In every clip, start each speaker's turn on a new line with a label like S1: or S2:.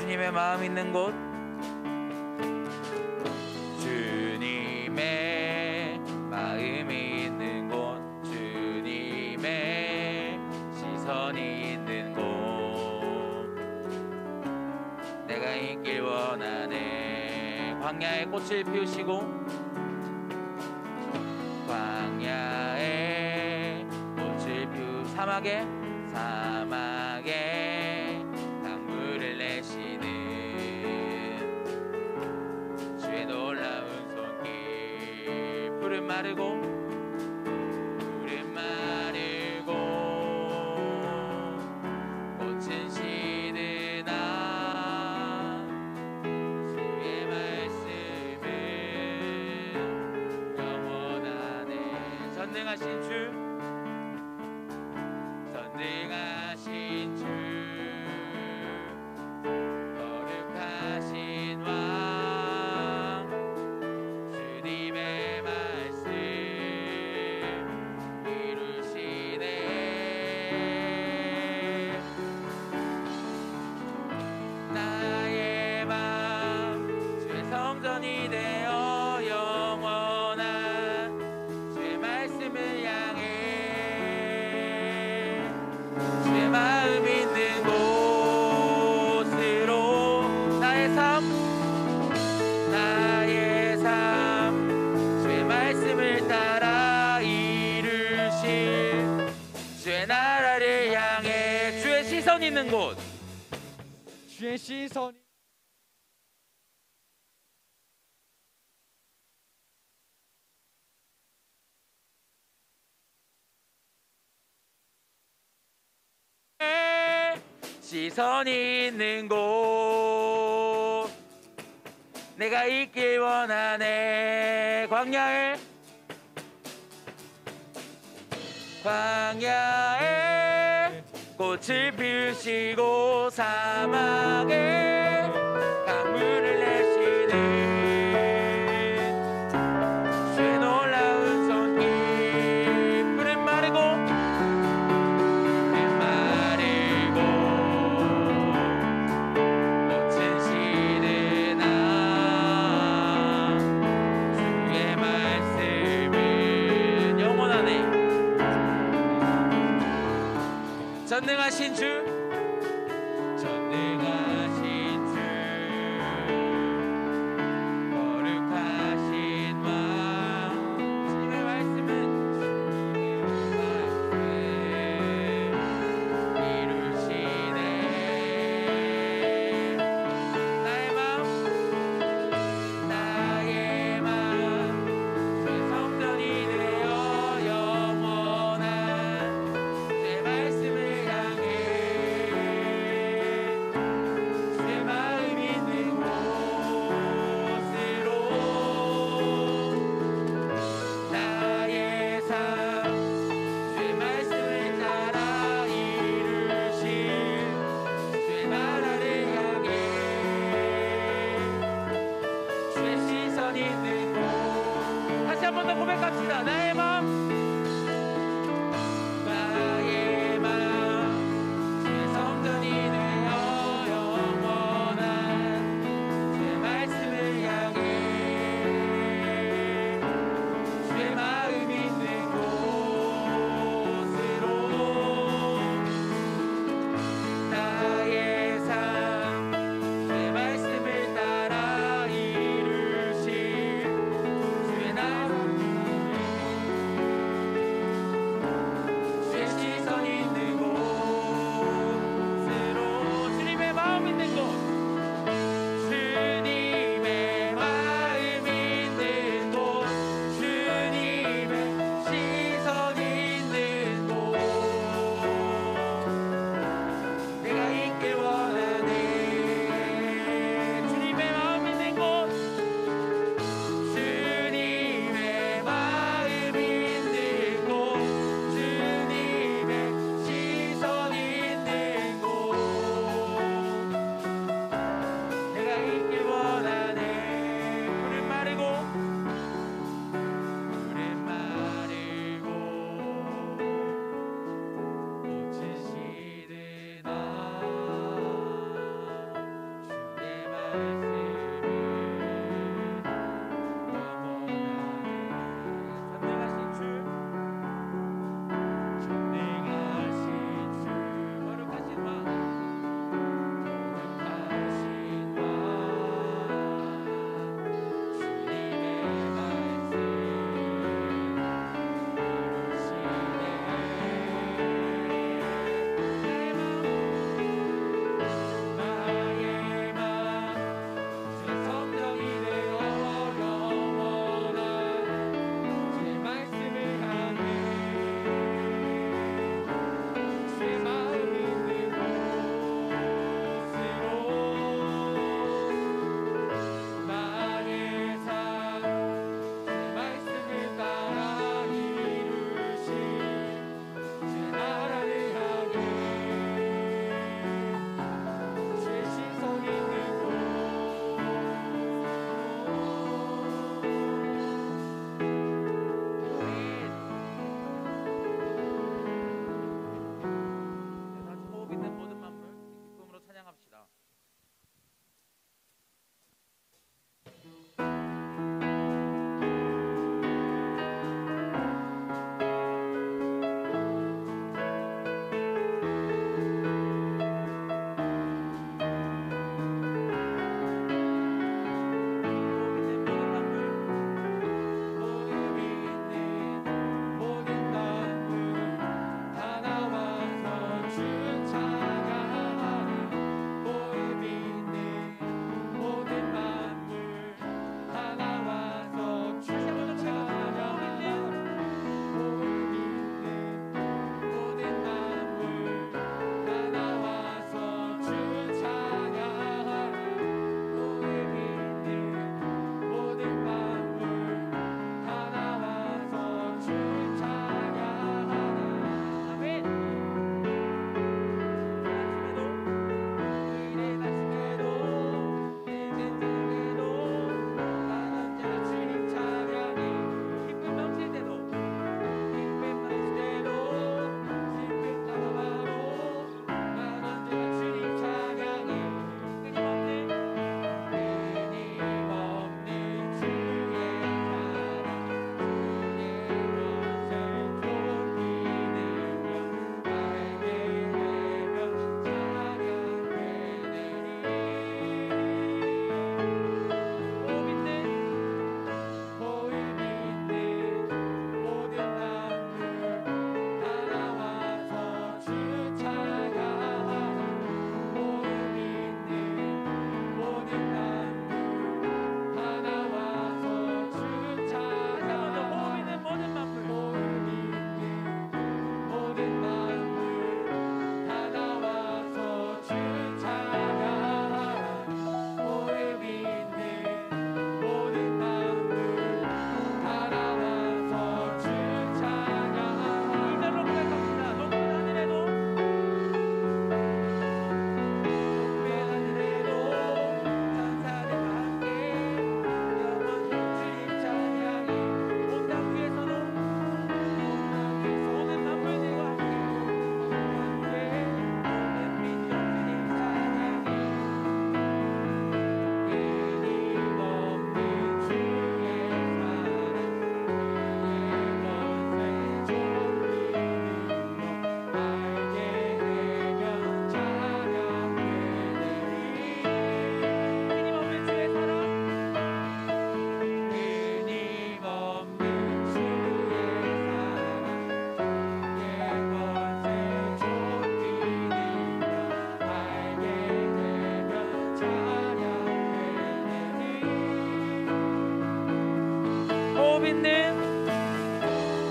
S1: 주님의 마음 있는 곳, 주님의 마음이 있는 곳, 주님의 시선이 있는 곳, 내가 있길 원하네. 광야에 꽃을 피우시고, 광야에 꽃을 피우 사막에 강물을 내시는 주의 놀라운 손길. 푸른 마르고 꽃은 시드나 주의 말씀은 영원하네. 전능하신 주, 전능하신 주, 거룩하신 왕, 주님의 말씀 이루시네. 나의 맘 주의 성전이 되어 영원한 주의 말씀을 향해 주의 마음 있는 곳으로 나의 삶 주의 말씀을 따라 이루실 주의 나라를 향해 주의 시선 있는 곳,
S2: 주의 시선이
S1: 시선이 있는 곳, 내가 있길 원하네. 광야에 꽃을 피우시고 사막에 강물을 내시는 주의 놀라운 손길. 푸른 마르고 꽃은 시드나 주의 말씀은 영원하네. 전능하신 주, 전능하신 주, 거룩하신 왕, 주님의 말씀은 이루시네. 나의 맘 주의 성전이 되어 영원한 내 말씀을 향해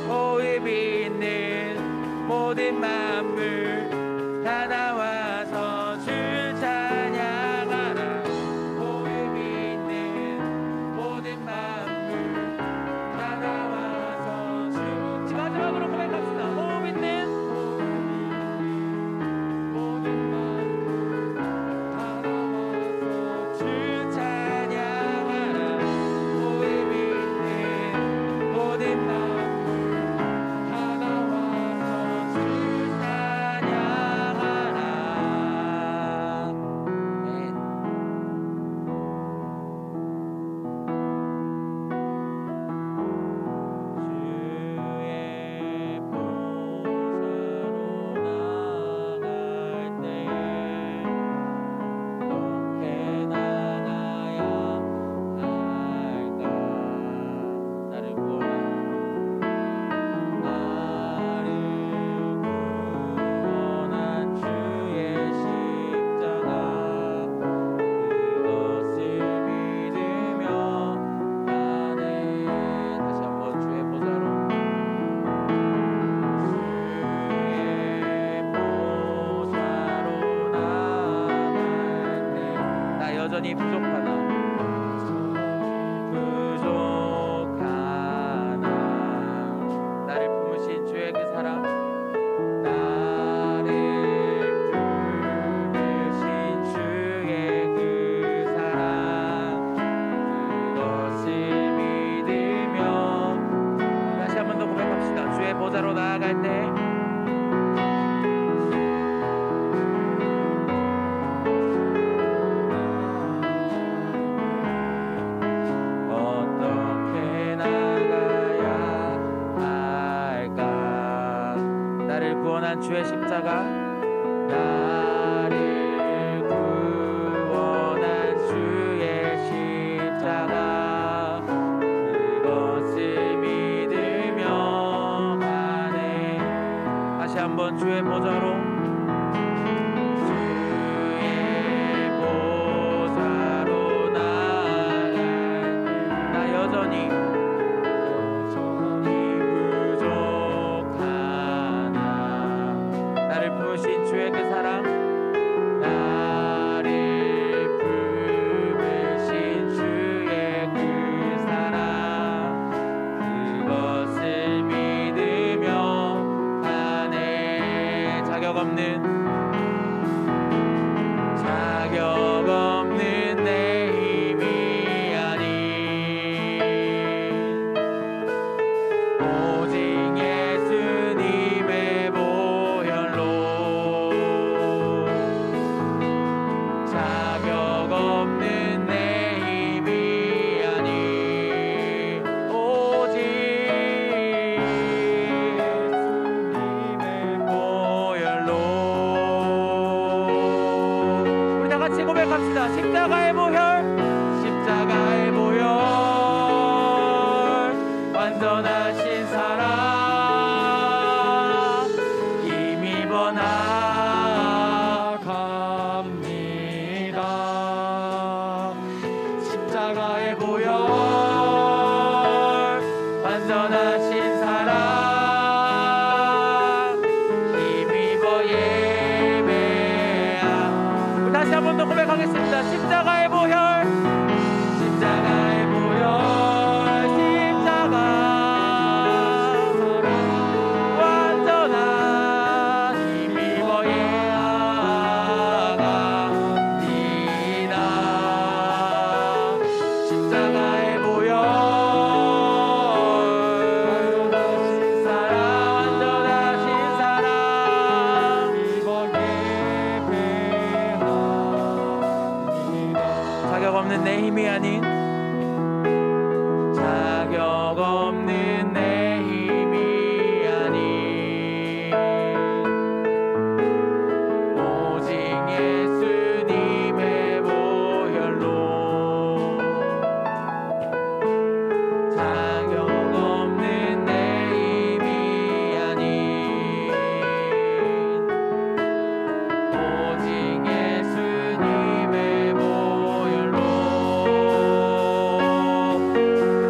S1: 호흡 있는 모든 만물 다 나와서 주 찬양하라. 호흡 있는 모든 만물 다 나와서 주. 마지막으로 고백합시다. 호흡 있는 모든 만물 다 나와서 주 찬양하라. 호흡 있는 모든 만물 다 나와서 주 찬양하라. 주의 보좌로 나갈 때에 어떻게 나가야 할까? 나를 구원한 주의 십자가 그것을 믿으며 가네. 다시 한번 주의 보좌로 나갈 때 나 여전히 부족하나 나를 품으신 주의 그 사랑 나를 품으신 주의 그 사랑 그것을 믿으며 다시 한 번 더 고백합시다. 주의 보좌로 나아갈 때 어떻게 나가야 할까? 나를 구원한 주의 십자가 나를 구원한 주의 십자가 그것을 믿으며 가네. 다시 한번 주의 보좌로 주의 보좌로 나갈 나 여전히 부족하나 나를 품으신 주의 그 사랑 나를 품으신 주의 그 사랑 그것을 믿으며 가네. 자격 없는 내 힘이 아닌 오직 예수님의 보혈로 자격 없는 내 힘이 아닌 오직 예수님의 보혈로 우리 다 같이 고백합시다. 십자가의 보혈 완전하신 사랑 힘입어 나갑니다. 십자가의 보혈 완전하신 사랑 힘입어 예배하. 우리 다시 한 번 더 고백하겠습니다. 십자가의 보혈 완전한 힘입어 예배합니다. 십자가의 보혈 완전하신 사랑 힘입어 예배합니다. 자격 없는 내 힘이 아닌 자격 없는 내 힘이 아닌 오직 예수님의 보혈로 자격 없는 내 힘이 아닌 오직 예수님의 보혈로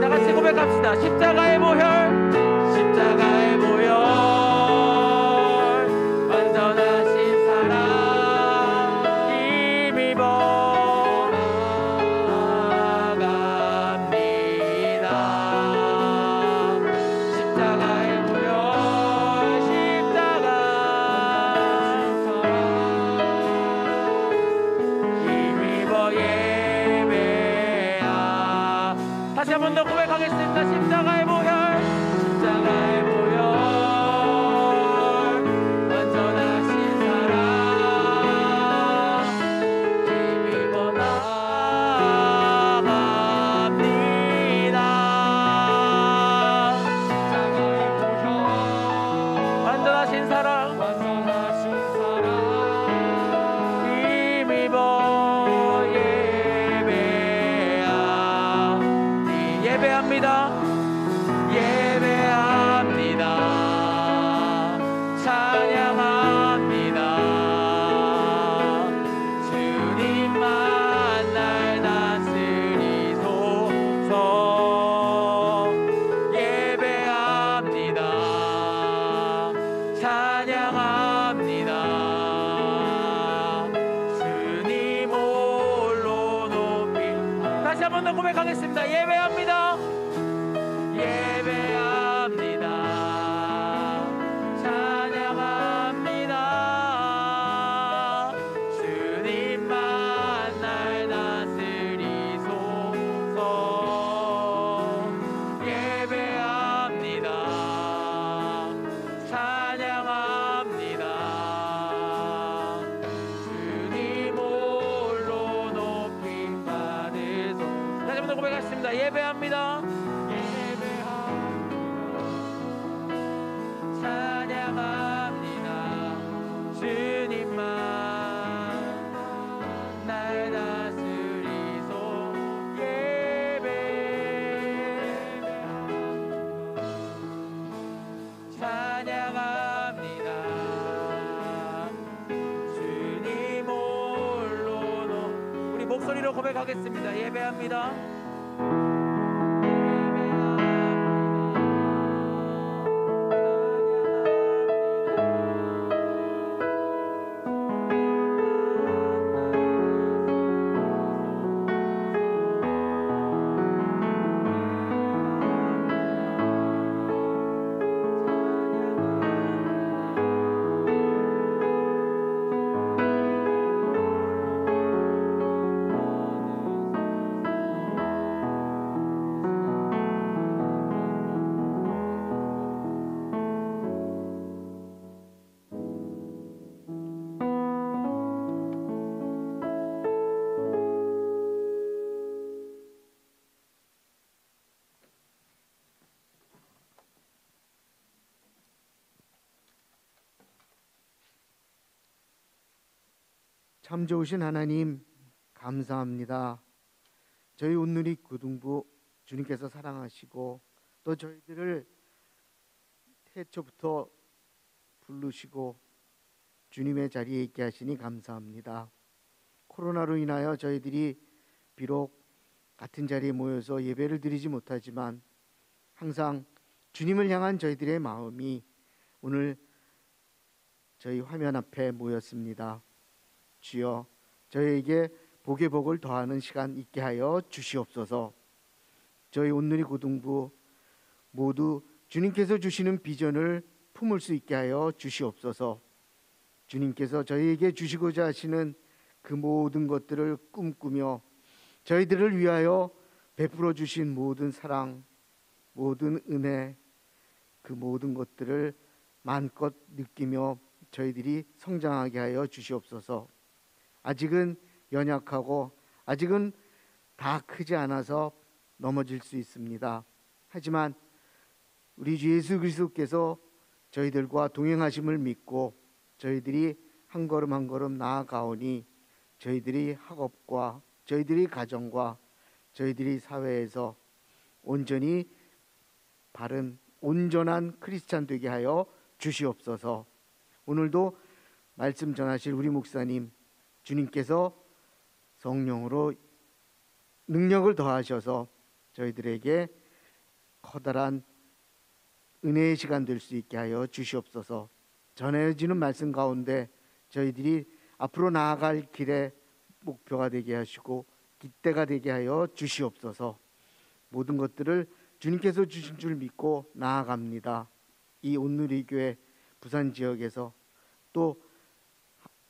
S1: 다 같이 고백합시다. 십자가의 보혈, 십자가의 보혈, 완전하신 사랑 힘입어 나갑니다. 십자가의 보혈, 십자가 힘입어 예배하. 다시 한 번 더 고백하겠습니다. 십자가의 보혈, 십자가의 보혈, 완전하신 사랑 힘입어 나갑니다.
S2: 십자가의 보혈
S1: 완전하신 사랑
S2: 완전하신 사랑
S1: 힘입어 예배하니. 예배합니다. 예배합니다. 찬양합니다. 주님만 날 다스리소서. 예배합니다. 찬양합니다. 주님 홀로 높이. 다시 한 번 더 고백하겠습니다. 예배합니다. 예배합니다. 찬양합니다. 주님만 날 다스리소서. 예배합니다. 찬양합니다. 주님 홀로 높임 받으소서. 다시 한 번 더 고백하겠습니다. 예배합니다. 찬양합니다. 주님만 날 다스리소. 예배 찬양합니다. 주님 홀로 우리 목소리로 고백하겠습니다. 예배합니다.
S3: 참 좋으신 하나님 감사합니다. 저희 온누리 고등부 주님께서 사랑하시고 또 저희들을 태초부터 부르시고 주님의 자리에 있게 하시니 감사합니다. 코로나로 인하여 저희들이 비록 같은 자리에 모여서 예배를 드리지 못하지만 항상 주님을 향한 저희들의 마음이 오늘 저희 화면 앞에 모였습니다. 주여, 저희에게 복의 복을 더하는 시간 있게 하여 주시옵소서. 저희 온누리 고등부 모두 주님께서 주시는 비전을 품을 수 있게 하여 주시옵소서. 주님께서 저희에게 주시고자 하시는 그 모든 것들을 꿈꾸며 저희들을 위하여 베풀어 주신 모든 사랑, 모든 은혜, 그 모든 것들을 마음껏 느끼며 저희들이 성장하게 하여 주시옵소서. 아직은 연약하고 아직은 다 크지 않아서 넘어질 수 있습니다. 하지만 우리 주 예수 그리스도께서 저희들과 동행하심을 믿고 저희들이 한 걸음 한 걸음 나아가오니 저희들이 학업과 저희들이 가정과 저희들이 사회에서 온전히 바른 온전한 크리스찬 되게 하여 주시옵소서. 오늘도 말씀 전하실 우리 목사님 주님께서 성령으로 능력을 더하셔서 저희들에게 커다란 은혜의 시간 될 수 있게 하여 주시옵소서. 전해지는 말씀 가운데 저희들이 앞으로 나아갈 길의 목표가 되게 하시고 깃대가 되게 하여 주시옵소서. 모든 것들을 주님께서 주신 줄 믿고 나아갑니다. 이 온누리교회 부산 지역에서 또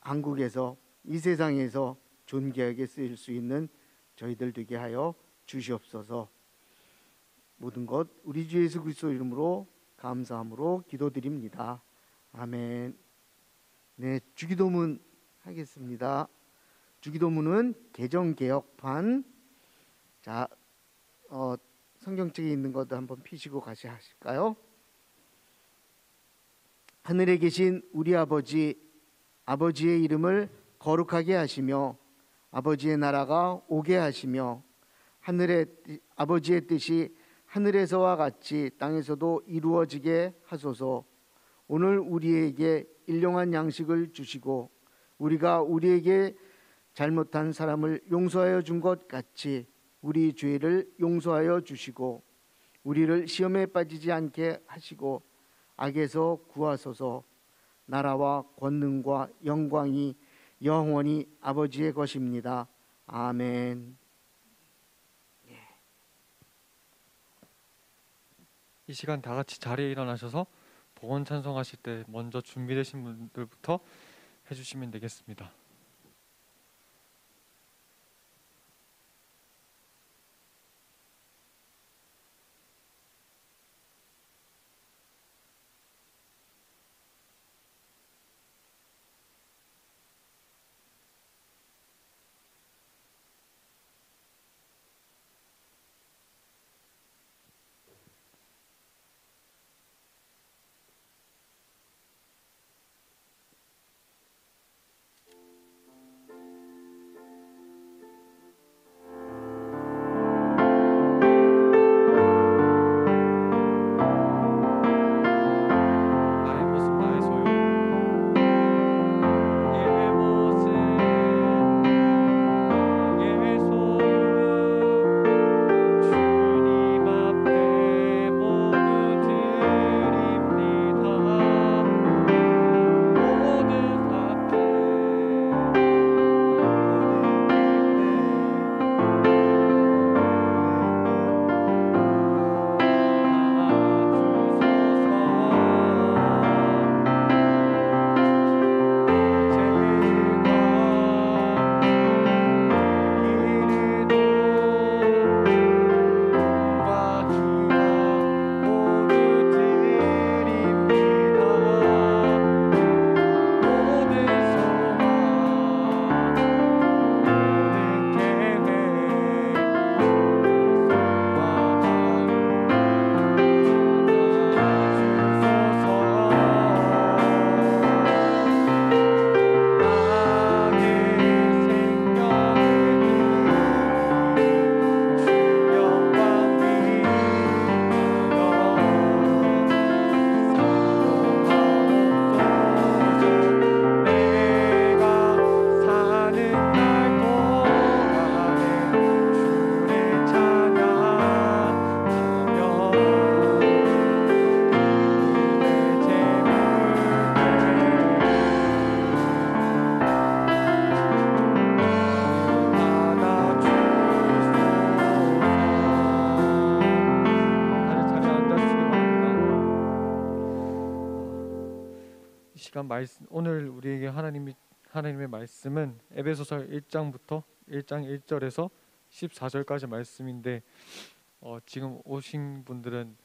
S3: 한국에서 이 세상에서 존귀하게 쓰일 수 있는 저희들 되게 하여 주시옵소서. 모든 것 우리 주 예수 그리스도 이름으로 감사함으로 기도드립니다. 아멘. 네, 주기도문 하겠습니다. 주기도문은 개정개혁판. 자, 성경책에 있는 것도 한번 피시고 하실까요? 하늘에 계신 우리 아버지, 아버지의 이름을 거룩하게 하시며 아버지의 나라가 오게 하시며 아버지의 뜻이 하늘에서와 같이 땅에서도 이루어지게 하소서. 오늘 우리에게 일용할 양식을 주시고 우리가 우리에게 잘못한 사람을 용서하여 준 것 같이 우리 죄를 용서하여 주시고 우리를 시험에 빠지지 않게 하시고 악에서 구하소서. 나라와 권능과 영광이 영원히 아버지의 것입니다. 아멘.
S2: 이 시간 다 같이 자리에 일어나셔서 복원 찬송하실 때 먼저 준비되신 분들부터 해주시면 되겠습니다. 나의 모습 나의 소유 나의 모습 나의 소유 주님 앞에 모두 드립니다. 모든 오늘 우리에게 하나님의 말씀은 에베소서 1장부터 1장 1절에서 14절까지 말씀인데 지금 오신 분들은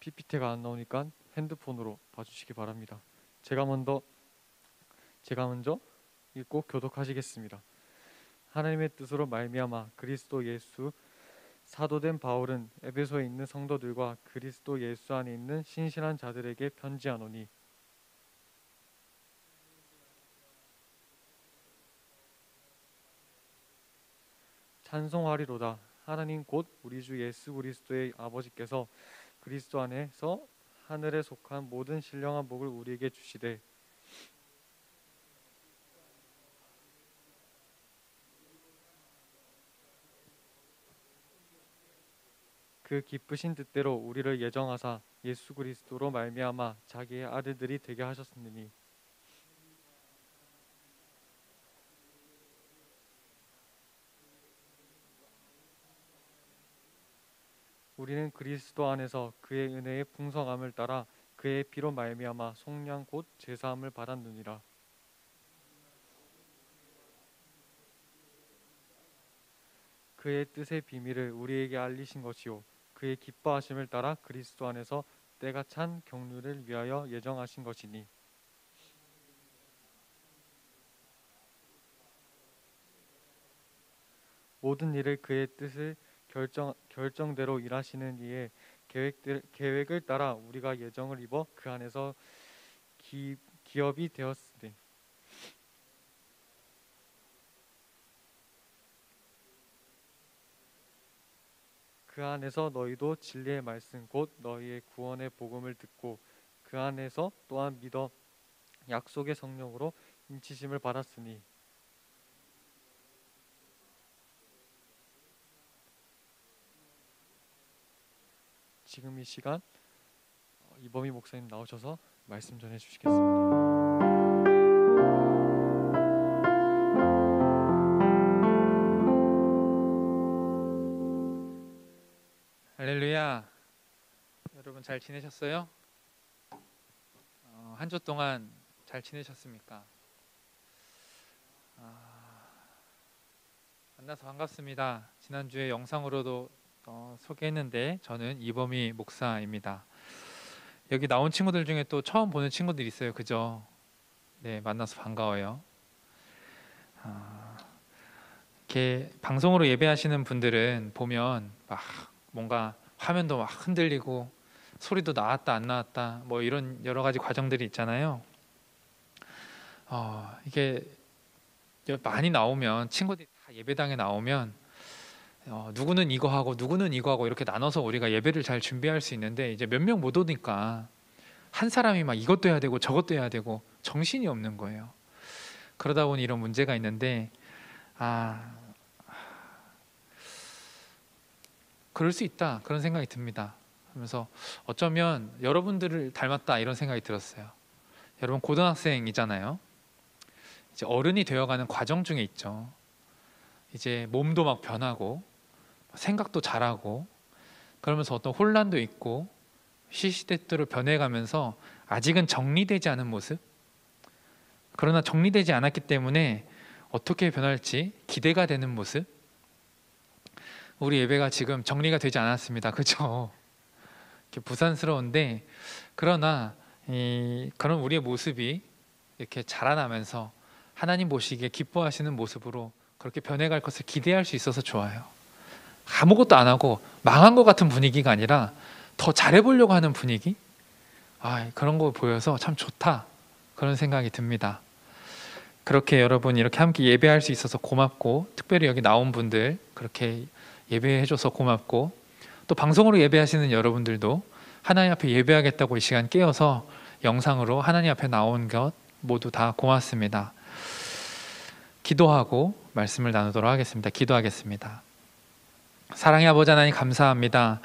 S2: PPT가 안 나오니까 핸드폰으로 봐주시기 바랍니다. 제가 먼저 읽고 교독하시겠습니다. 하나님의 뜻으로 말미암아 그리스도 예수 사도된 바울은 에베소에 있는 성도들과 그리스도 예수 안에 있는 신실한 자들에게 편지하노니 찬송하리로다. 하나님 곧 우리 주 예수 그리스도의 아버지께서 그리스도 안에서 하늘에 속한 모든 신령한 복을 우리에게 주시되 그 기쁘신 뜻대로 우리를 예정하사 예수 그리스도로 말미암아 자기의 아들들이 되게 하셨으니 우리는 그리스도 안에서 그의 은혜의 풍성함을 따라 그의 피로 말미암아 속량 곧 제사함을 받았느니라. 그의 뜻의 비밀을 우리에게 알리신 것이요 그의 기뻐하심을 따라 그리스도 안에서 때가 찬 경륜을 위하여 예정하신 것이니 모든 일을 그의 뜻을 결정대로 일하시는 이의 계획을 따라 우리가 예정을 입어 그 안에서 기업이 되었으니 그 안에서 너희도 진리의 말씀 곧 너희의 구원의 복음을 듣고 그 안에서 또한 믿어 약속의 성령으로 인치심을 받았으니 지금 이 시간 이범희 목사님 나오셔서 말씀 전해 주시겠습니다.
S4: 할렐루야. 여러분 잘 지내셨어요? 한 주 동안 잘 지내셨습니까? 만나서 반갑습니다. 지난주에 영상으로도 소개했는데 저는 이범희 목사입니다. 여기 나온 친구들 중에 또 처음 보는 친구들 있어요. 그죠? 네, 만나서 반가워요. 이렇게 방송으로 예배하시는 분들은 보면 막 뭔가 화면도 막 흔들리고 소리도 나왔다 안 나왔다 뭐 이런 여러 가지 과정들이 있잖아요. 이게 많이 나오면 친구들이 다 예배당에 나오면 누구는 이거 하고 누구는 이거 하고 이렇게 나눠서 우리가 예배를 잘 준비할 수 있는데 이제 몇 명 못 오니까 한 사람이 막 이것도 해야 되고 저것도 해야 되고 정신이 없는 거예요. 그러다 보니 이런 문제가 있는데 그럴 수 있다 그런 생각이 듭니다. 그러면서 어쩌면 여러분들을 닮았다 이런 생각이 들었어요. 여러분 고등학생이잖아요. 이제 어른이 되어가는 과정 중에 있죠. 이제 몸도 막 변하고 생각도 잘하고 그러면서 어떤 혼란도 있고 시시때때로 변해가면서 아직은 정리되지 않은 모습, 그러나 정리되지 않았기 때문에 어떻게 변할지 기대가 되는 모습. 우리 예배가 지금 정리가 되지 않았습니다. 그렇죠? 부산스러운데 그러나 그런 우리의 모습이 이렇게 자라나면서 하나님 보시기에 기뻐하시는 모습으로 그렇게 변해갈 것을 기대할 수 있어서 좋아요. 아무것도 안 하고 망한 것 같은 분위기가 아니라 더 잘해보려고 하는 분위기, 그런 거 보여서 참 좋다 그런 생각이 듭니다. 그렇게 여러분 이렇게 함께 예배할 수 있어서 고맙고, 특별히 여기 나온 분들 그렇게 예배해줘서 고맙고, 또 방송으로 예배하시는 여러분들도 하나님 앞에 예배하겠다고 이 시간 깨어서 영상으로 하나님 앞에 나온 것 모두 다 고맙습니다. 기도하고 말씀을 나누도록 하겠습니다. 기도하겠습니다. 사랑의 아버지 하나님 감사합니다.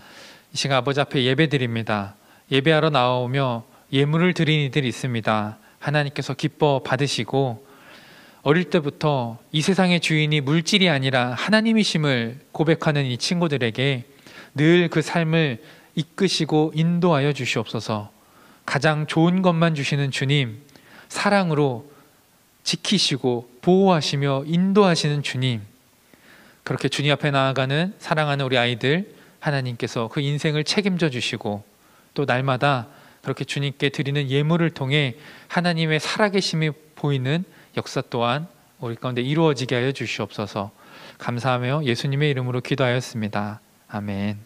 S4: 이 시간 아버지 앞에 예배드립니다. 예배하러 나오며 예물을 드린 이들이 있습니다. 하나님께서 기뻐 받으시고 어릴 때부터 이 세상의 주인이 물질이 아니라 하나님이심을 고백하는 이 친구들에게 늘 그 삶을 이끄시고 인도하여 주시옵소서. 가장 좋은 것만 주시는 주님, 사랑으로 지키시고 보호하시며 인도하시는 주님, 그렇게 주님 앞에 나아가는 사랑하는 우리 아이들 하나님께서 그 인생을 책임져 주시고, 또 날마다 그렇게 주님께 드리는 예물을 통해 하나님의 살아계심이 보이는 역사 또한 우리 가운데 이루어지게 하여 주시옵소서. 감사하며 예수님의 이름으로 기도하였습니다. 아멘.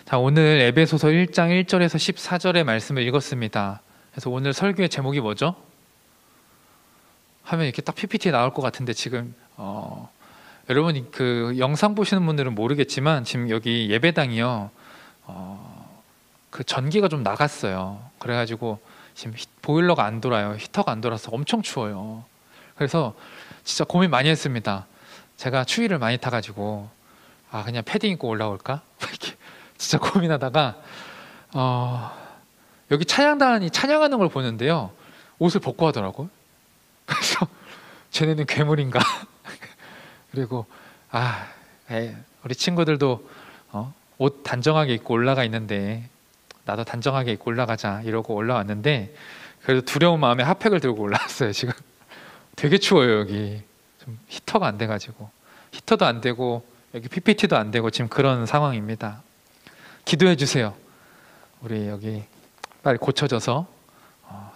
S4: 자, 오늘 에베소서 1장 1절에서 14절의 말씀을 읽었습니다. 그래서 오늘 설교의 제목이 뭐죠? 하면 이렇게 딱 PPT에 나올 것 같은데 지금 여러분 그 영상 보시는 분들은 모르겠지만 지금 여기 예배당이요, 그 전기가 좀 나갔어요. 그래가지고 지금 보일러가 안 돌아요. 히터가 안 돌아서 엄청 추워요. 그래서 진짜 고민 많이 했습니다. 제가 추위를 많이 타가지고 아 그냥 패딩 입고 올라올까? 이렇게 진짜 고민하다가 여기 찬양단이 찬양하는 걸 보는데요, 옷을 벗고 하더라고요. 그래서 쟤네는 괴물인가? 그리고 우리 친구들도 옷 단정하게 입고 올라가 있는데 나도 단정하게 입고 올라가자 이러고 올라왔는데, 그래도 두려운 마음에 핫팩을 들고 올라왔어요. 지금 되게 추워요. 여기 좀 히터가 안 돼가지고, 히터도 안 되고 여기 PPT도 안 되고 지금 그런 상황입니다. 기도해 주세요. 우리 여기 빨리 고쳐져서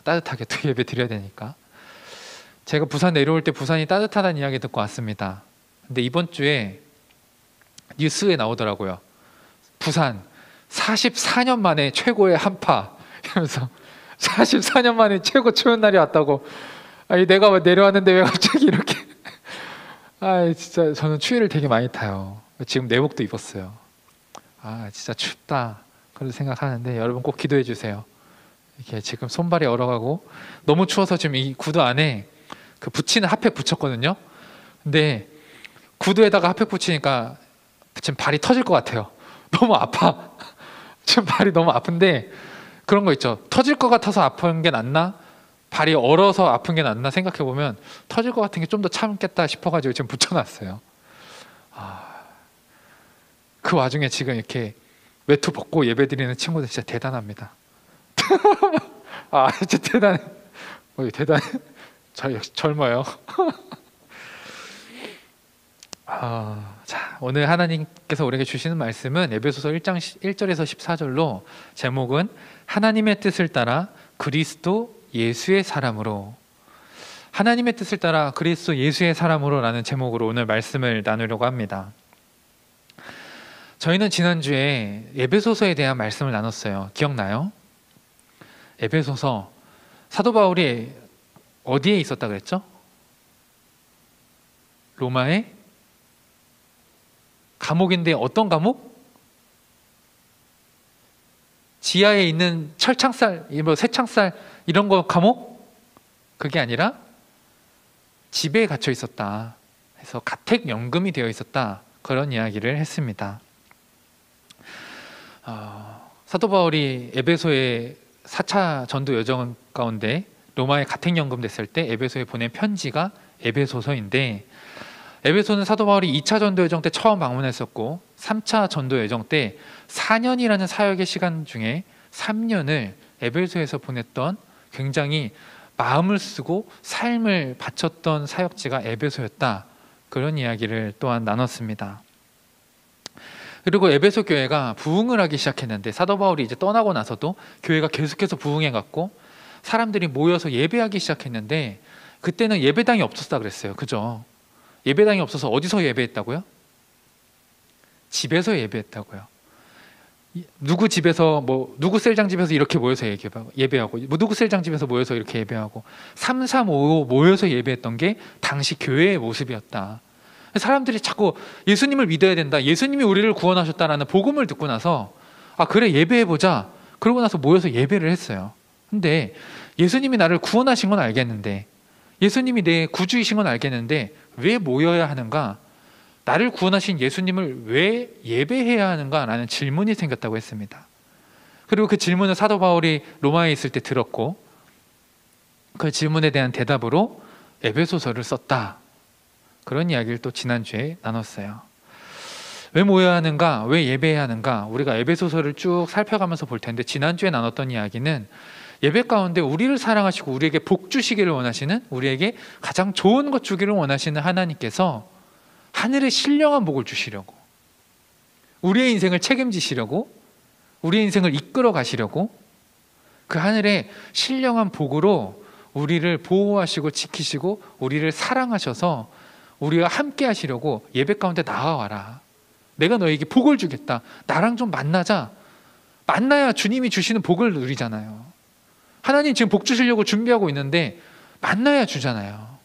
S4: 따뜻하게 또 예배 드려야 되니까. 제가 부산 내려올 때 부산이 따뜻하다는 이야기 듣고 왔습니다. 근데 이번 주에 뉴스에 나오더라고요. 부산 44년 만에 최고의 한파 이러면서 44년 만에 최고 추운 날이 왔다고. 아니 내가 내려왔는데 왜 갑자기 이렇게 진짜 저는 추위를 되게 많이 타요. 지금 내복도 입었어요. 진짜 춥다 그런 생각하는데 여러분 꼭 기도해 주세요. 이렇게 지금 손발이 얼어가고 너무 추워서 지금 이 구두 안에 그 붙이는 핫팩 붙였거든요. 근데 구두에다가 핫팩 붙이니까 지금 발이 터질 것 같아요. 너무 아파. 지금 발이 너무 아픈데 그런 거 있죠. 터질 것 같아서 아픈 게 낫나? 발이 얼어서 아픈 게 낫나 생각해보면 터질 것 같은 게 좀 더 참겠다 싶어가지고 지금 붙여놨어요. 그 와중에 지금 이렇게 외투 벗고 예배드리는 친구들 진짜 대단합니다. 진짜 대단해. 대단해. 젊어요. 자, 오늘 하나님께서 우리에게 주시는 말씀은 에베소서 1장 1절에서 14절로 제목은 하나님의 뜻을 따라 그리스도 예수의 사람으로, 하나님의 뜻을 따라 그리스도 예수의 사람으로 라는 제목으로 오늘 말씀을 나누려고 합니다. 저희는 지난주에 에베소서에 대한 말씀을 나눴어요. 기억나요? 에베소서, 사도 바울이 어디에 있었다 그랬죠? 로마의 감옥인데 어떤 감옥? 지하에 있는 철창살, 쇠창살 이런 거 감옥? 그게 아니라 집에 갇혀 있었다. 그래서 가택연금이 되어 있었다. 그런 이야기를 했습니다. 사도 바울이 에베소의 4차 전도 여정 가운데 로마에 가택연금 됐을 때 에베소에 보낸 편지가 에베소서인데, 에베소는 사도 바울이 2차 전도 여정 때 처음 방문했었고 3차 전도 여정 때 4년이라는 사역의 시간 중에 3년을 에베소에서 보냈던 굉장히 마음을 쓰고 삶을 바쳤던 사역지가 에베소였다. 그런 이야기를 또한 나눴습니다. 그리고 에베소 교회가 부흥을 하기 시작했는데, 사도 바울이 이제 떠나고 나서도 교회가 계속해서 부흥해 갔고 사람들이 모여서 예배하기 시작했는데, 그때는 예배당이 없었다 그랬어요. 그죠? 예배당이 없어서 어디서 예배했다고요? 집에서 예배했다고요. 누구 집에서 누구 셀장 집에서 이렇게 모여서 예배하고 누구 셀장 집에서 모여서 이렇게 예배하고 3, 3, 5 모여서 예배했던 게 당시 교회의 모습이었다. 사람들이 자꾸 예수님을 믿어야 된다, 예수님이 우리를 구원하셨다라는 복음을 듣고 나서 그래 예배해보자, 그러고 나서 모여서 예배를 했어요. 근데 예수님이 나를 구원하신 건 알겠는데, 예수님이 내 구주이신 건 알겠는데 왜 모여야 하는가? 나를 구원하신 예수님을 왜 예배해야 하는가? 라는 질문이 생겼다고 했습니다. 그리고 그 질문을 사도 바울이 로마에 있을 때 들었고 그 질문에 대한 대답으로 에베소서를 썼다. 그런 이야기를 또 지난주에 나눴어요. 왜 모여야 하는가? 왜 예배해야 하는가? 우리가 에베소서를 쭉 살펴가면서 볼 텐데, 지난주에 나눴던 이야기는 예배 가운데 우리를 사랑하시고 우리에게 복 주시기를 원하시는, 우리에게 가장 좋은 것 주기를 원하시는 하나님께서 하늘의 신령한 복을 주시려고, 우리의 인생을 책임지시려고, 우리의 인생을 이끌어 가시려고 그 하늘의 신령한 복으로 우리를 보호하시고 지키시고 우리를 사랑하셔서 우리와 함께 하시려고 예배 가운데 나와라. 내가 너에게 복을 주겠다. 나랑 좀 만나자. 만나야 주님이 주시는 복을 누리잖아요. 하나님 지금 복 주시려고 준비하고 있는데 만나야 주잖아요.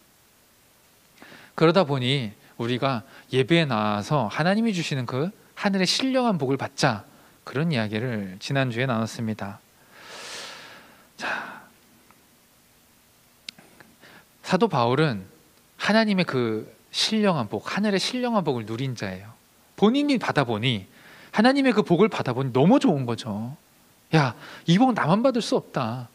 S4: 그러다 보니 우리가 예배에 나와서 하나님이 주시는 그 하늘의 신령한 복을 받자. 그런 이야기를 지난주에 나눴습니다. 자, 사도 바울은 하나님의 그 신령한 복, 하늘의 신령한 복을 누린 자예요. 본인이 받아보니, 하나님의 그 복을 받아보니 너무 좋은 거죠. 야, 이 복 나만 받을 수 없다.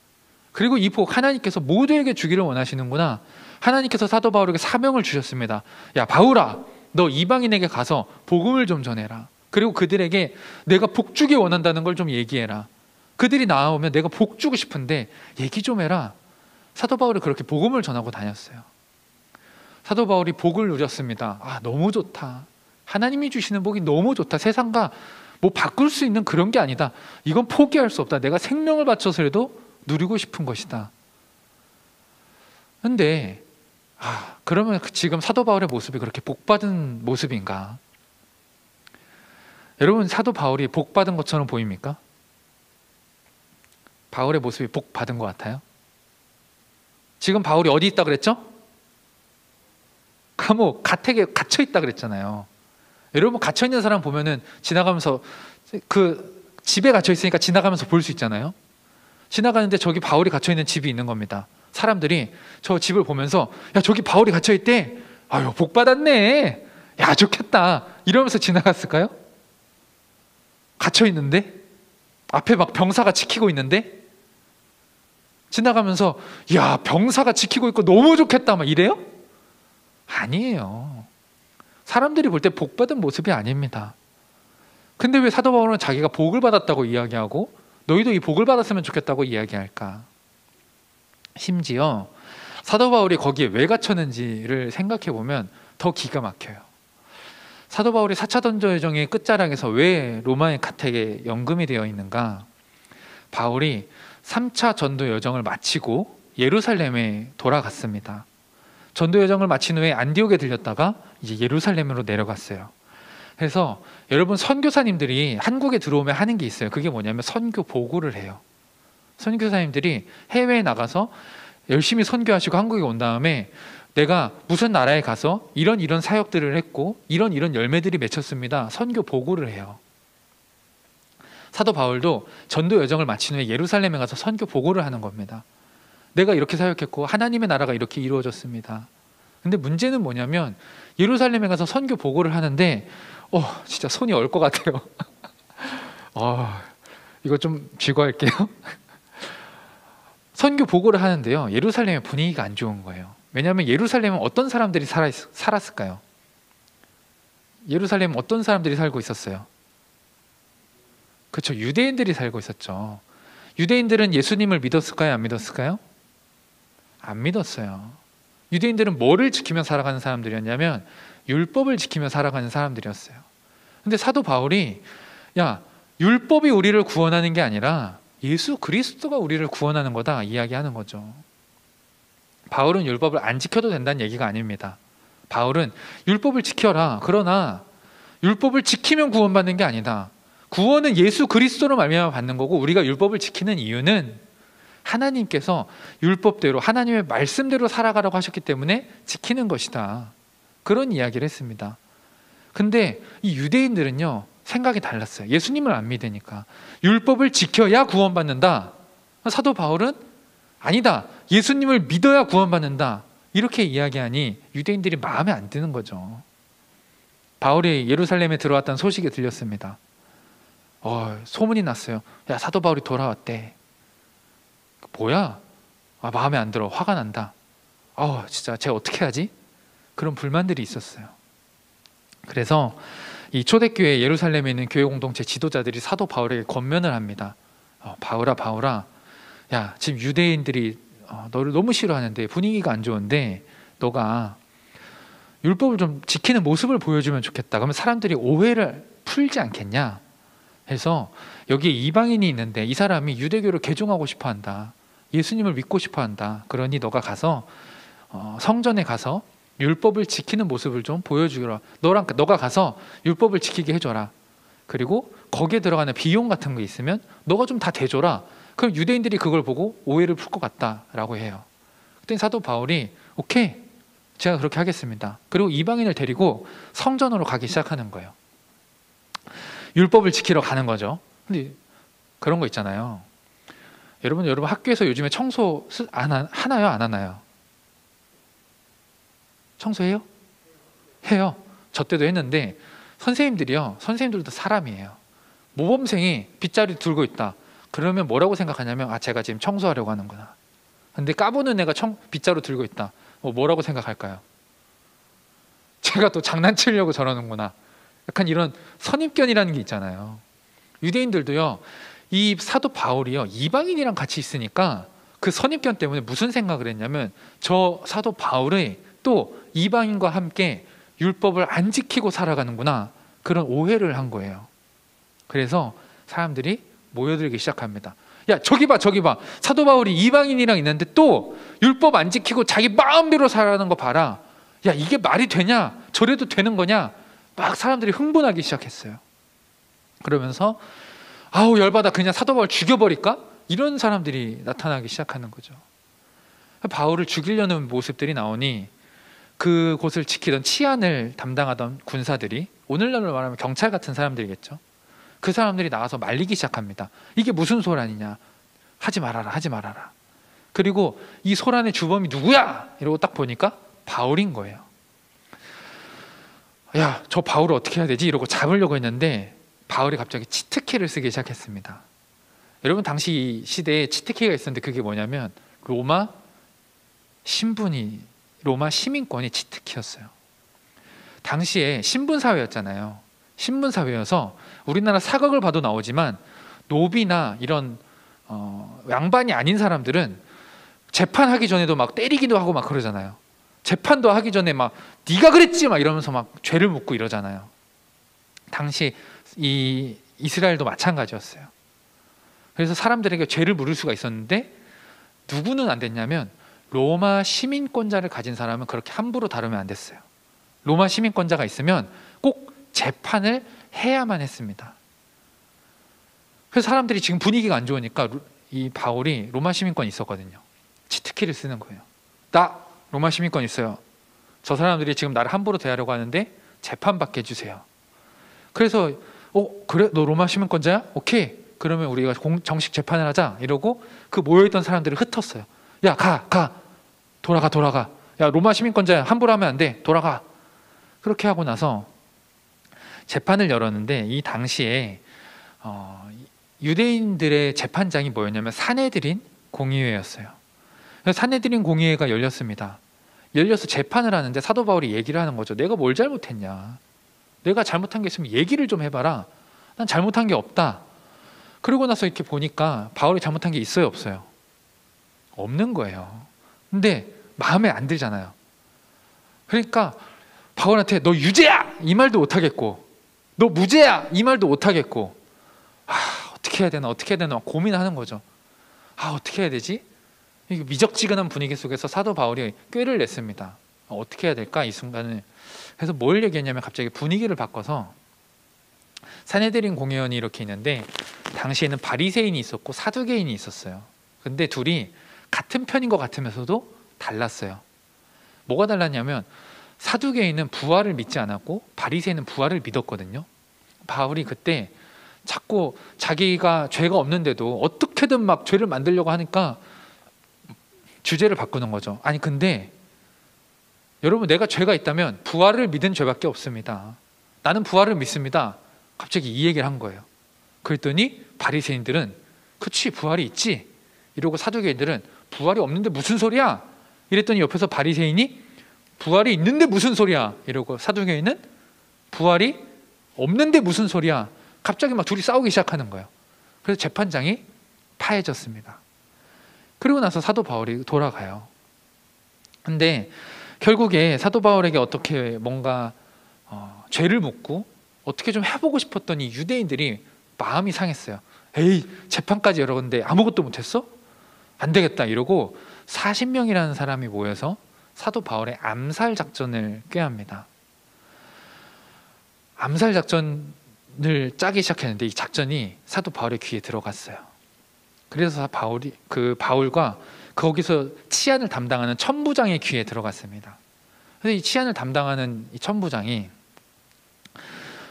S4: 그리고 이 복 하나님께서 모두에게 주기를 원하시는구나. 하나님께서 사도 바울에게 사명을 주셨습니다. 야, 바울아, 너 이방인에게 가서 복음을 좀 전해라. 그리고 그들에게 내가 복 주기 원한다는 걸 좀 얘기해라. 그들이 나오면 내가 복 주고 싶은데 얘기 좀 해라. 사도 바울이 그렇게 복음을 전하고 다녔어요. 사도 바울이 복을 누렸습니다. 아, 너무 좋다. 하나님이 주시는 복이 너무 좋다. 세상과 뭐 바꿀 수 있는 그런 게 아니다. 이건 포기할 수 없다. 내가 생명을 바쳐서라도 누리고 싶은 것이다. 근데 그러면 지금 사도 바울의 모습이 그렇게 복받은 모습인가? 여러분, 사도 바울이 복받은 것처럼 보입니까? 바울의 모습이 복받은 것 같아요? 지금 바울이 어디 있다 그랬죠? 감옥, 가택에 갇혀 있다 그랬잖아요. 여러분, 갇혀 있는 사람 보면은 지나가면서 그 집에 갇혀 있으니까 지나가면서 볼 수 있잖아요. 지나가는데 저기 바울이 갇혀 있는 집이 있는 겁니다. 사람들이 저 집을 보면서 야, 저기 바울이 갇혀 있대. 아유, 복 받았네. 야, 좋겠다. 이러면서 지나갔을까요? 갇혀 있는데 앞에 막 병사가 지키고 있는데 지나가면서 야, 병사가 지키고 있고 너무 좋겠다 막 이래요? 아니에요. 사람들이 볼 때 복 받은 모습이 아닙니다. 근데 왜 사도 바울은 자기가 복을 받았다고 이야기하고 너희도 이 복을 받았으면 좋겠다고 이야기할까? 심지어 사도 바울이 거기에 왜 갇혔는지를 생각해 보면 더 기가 막혀요. 사도 바울이 4차 전도 여정의 끝자락에서 왜 로마의 가택에 연금이 되어 있는가? 바울이 3차 전도 여정을 마치고 예루살렘에 돌아갔습니다. 전도 여정을 마친 후에 안디옥에 들렸다가 이제 예루살렘으로 내려갔어요. 그래서 여러분, 선교사님들이 한국에 들어오면 하는 게 있어요. 그게 뭐냐면 선교 보고를 해요. 선교사님들이 해외에 나가서 열심히 선교하시고 한국에 온 다음에 내가 무슨 나라에 가서 이런 사역들을 했고 이런 열매들이 맺혔습니다. 선교 보고를 해요. 사도 바울도 전도 여정을 마친 후에 예루살렘에 가서 선교 보고를 하는 겁니다. 내가 이렇게 사역했고 하나님의 나라가 이렇게 이루어졌습니다. 근데 문제는 뭐냐면 예루살렘에 가서 선교 보고를 하는데 진짜 손이 얼 것 같아요. 이거 좀 쥐고할게요. 선교 보고를 하는데요, 예루살렘의 분위기가 안 좋은 거예요. 왜냐하면 예루살렘은 어떤 사람들이 살았을까요? 예루살렘은 어떤 사람들이 살고 있었어요? 그렇죠, 유대인들이 살고 있었죠. 유대인들은 예수님을 믿었을까요? 안 믿었을까요? 안 믿었어요. 유대인들은 뭐를 지키며 살아가는 사람들이었냐면 율법을 지키며 살아가는 사람들이었어요. 근데 사도 바울이 야, 율법이 우리를 구원하는 게 아니라 예수 그리스도가 우리를 구원하는 거다 이야기하는 거죠. 바울은 율법을 안 지켜도 된다는 얘기가 아닙니다. 바울은 율법을 지켜라. 그러나 율법을 지키면 구원받는 게 아니다. 구원은 예수 그리스도로 말미암아 받는 거고, 우리가 율법을 지키는 이유는 하나님께서 율법대로 하나님의 말씀대로 살아가라고 하셨기 때문에 지키는 것이다. 그런 이야기를 했습니다. 근데 이 유대인들은요, 생각이 달랐어요. 예수님을 안 믿으니까 율법을 지켜야 구원받는다. 사도 바울은 아니다, 예수님을 믿어야 구원받는다, 이렇게 이야기하니 유대인들이 마음에 안 드는 거죠. 바울이 예루살렘에 들어왔다는 소식이 들렸습니다. 소문이 났어요. 야, 사도 바울이 돌아왔대. 뭐야? 마음에 안 들어. 화가 난다. 진짜 쟤 어떻게 하지? 그런 불만들이 있었어요. 그래서 이 초대교회 예루살렘에 있는 교회 공동체 지도자들이 사도 바울에게 권면을 합니다. 바울아, 야, 지금 유대인들이 너를 너무 싫어하는데 분위기가 안 좋은데 너가 율법을 좀 지키는 모습을 보여주면 좋겠다. 그러면 사람들이 오해를 풀지 않겠냐 해서, 여기에 이방인이 있는데 이 사람이 유대교를 개종하고 싶어한다, 예수님을 믿고 싶어한다. 그러니 너가 가서 성전에 가서 율법을 지키는 모습을 좀 보여주라. 너가 가서 율법을 지키게 해줘라. 그리고 거기에 들어가는 비용 같은 거 있으면 너가 좀 다 대줘라. 그럼 유대인들이 그걸 보고 오해를 풀 것 같다라고 해요. 그때 사도 바울이 오케이, 제가 그렇게 하겠습니다. 그리고 이방인을 데리고 성전으로 가기 시작하는 거예요. 율법을 지키러 가는 거죠. 근데 그런 거 있잖아요. 여러분 학교에서 요즘에 청소 하나요? 안 하나요? 청소해요? 해요. 저 때도 했는데 선생님들도 사람이에요. 모범생이 빗자루 들고 있다. 그러면 뭐라고 생각하냐면 제가 지금 청소하려고 하는구나. 근데 까부는 애가 빗자루 들고 있다. 뭐라고 생각할까요? 제가 또 장난치려고 저러는구나. 약간 이런 선입견이라는 게 있잖아요. 유대인들도요, 이 사도 바울이요, 이방인이랑 같이 있으니까 그 선입견 때문에 무슨 생각을 했냐면 저 사도 바울이 또 이방인과 함께 율법을 안 지키고 살아가는구나, 그런 오해를 한 거예요. 그래서 사람들이 모여들기 시작합니다. 야, 저기 봐, 사도 바울이 이방인이랑 있는데 또 율법 안 지키고 자기 마음대로 살아가는 거 봐라. 야, 이게 말이 되냐? 저래도 되는 거냐? 막 사람들이 흥분하기 시작했어요. 그러면서 아우 열받아, 그냥 사도 바울 죽여버릴까? 이런 사람들이 나타나기 시작하는 거죠. 바울을 죽이려는 모습들이 나오니 그곳을 지키던 치안을 담당하던 군사들이, 오늘날로 말하면 경찰 같은 사람들이겠죠. 그 사람들이 나와서 말리기 시작합니다. 이게 무슨 소란이냐? 하지 말아라. 그리고 이 소란의 주범이 누구야? 이러고 딱 보니까 바울인 거예요. 야, 저 바울을 어떻게 해야 되지? 이러고 잡으려고 했는데 바울이 갑자기 치트키를 쓰기 시작했습니다. 여러분, 당시 시대에 치트키가 있었는데 그게 뭐냐면 로마 시민권이 치트키였어요. 당시에 신분사회였잖아요. 신분사회여서 우리나라 사극을 봐도 나오지만 노비나 이런 양반이 아닌 사람들은 재판하기 전에도 막 때리기도 하고 막 그러잖아요. 재판도 하기 전에 막 네가 그랬지 막 이러면서 막 죄를 묻고 이러잖아요. 당시 이 이스라엘도 마찬가지였어요. 그래서 사람들에게 죄를 물을 수가 있었는데 누구는 안 됐냐면 로마 시민권자를 가진 사람은 그렇게 함부로 다루면 안 됐어요. 로마 시민권자가 있으면 꼭 재판을 해야만 했습니다. 그래서 사람들이 지금 분위기가 안 좋으니까 이 바울이 로마 시민권이 있었거든요. 치트키를 쓰는 거예요. 나 로마 시민권 있어요. 저 사람들이 지금 나를 함부로 대하려고 하는데 재판받게 해주세요. 그래서 그래? 너 로마 시민권자야? 오케이. 그러면 우리가 정식 재판을 하자. 이러고 그 모여있던 사람들을 흩었어요. 야, 가. 돌아가. 야, 로마 시민권자야. 함부로 하면 안 돼. 돌아가. 그렇게 하고 나서 재판을 열었는데 이 당시에 유대인들의 재판장이 뭐였냐면 사내드린 공의회였어요. 그래서 사내드린 공의회가 열렸습니다. 열려서 재판을 하는데 사도 바울이 얘기를 하는 거죠. 내가 뭘 잘못했냐? 내가 잘못한 게 있으면 얘기를 좀 해봐라. 난 잘못한 게 없다. 그러고 나서 이렇게 보니까 바울이 잘못한 게 있어요, 없어요? 없는 거예요. 근데 마음에 안 들잖아요. 그러니까 바울한테 너 유죄야! 이 말도 못하겠고, 너 무죄야! 이 말도 못하겠고, 어떻게 해야 되나 고민하는 거죠. 어떻게 해야 되지? 미적지근한 분위기 속에서 사도 바울이 꾀를 냈습니다. 어떻게 해야 될까 이 순간을. 그래서 뭘 얘기했냐면 갑자기 분위기를 바꿔서 사내드린 공회원이 이렇게 있는데 당시에는 바리새인이 있었고 사두개인이 있었어요. 근데 둘이 같은 편인 것 같으면서도 달랐어요. 뭐가 달랐냐면 사두개인은 부활을 믿지 않았고 바리새인은 부활을 믿었거든요. 바울이 그때 자꾸 자기가 죄가 없는데도 어떻게든 막 죄를 만들려고 하니까 주제를 바꾸는 거죠. 아니 근데 여러분, 내가 죄가 있다면 부활을 믿은 죄밖에 없습니다. 나는 부활을 믿습니다. 갑자기 이 얘기를 한 거예요. 그랬더니 바리새인들은 그치 부활이 있지 이러고 사두개인들은 부활이 없는데 무슨 소리야 이랬더니 옆에서 바리새인이 부활이 있는데 무슨 소리야 이러고 사두개인은 부활이 없는데 무슨 소리야. 갑자기 막 둘이 싸우기 시작하는 거예요. 그래서 재판장이 파해졌습니다. 그리고 나서 사도 바울이 돌아가요. 근데 결국에 사도 바울에게 어떻게 뭔가 죄를 묻고 어떻게 좀 해보고 싶었더니 유대인들이 마음이 상했어요. 에이, 재판까지 열었는데 아무것도 못했어? 안 되겠다 이러고 40명이라는 사람이 모여서 사도 바울의 암살 작전을 꾀합니다. 암살 작전을 짜기 시작했는데 이 작전이 사도 바울의 귀에 들어갔어요. 그래서 바울과 거기서 치안을 담당하는 천부장의 귀에 들어갔습니다. 그래서 이 치안을 담당하는 이 천부장이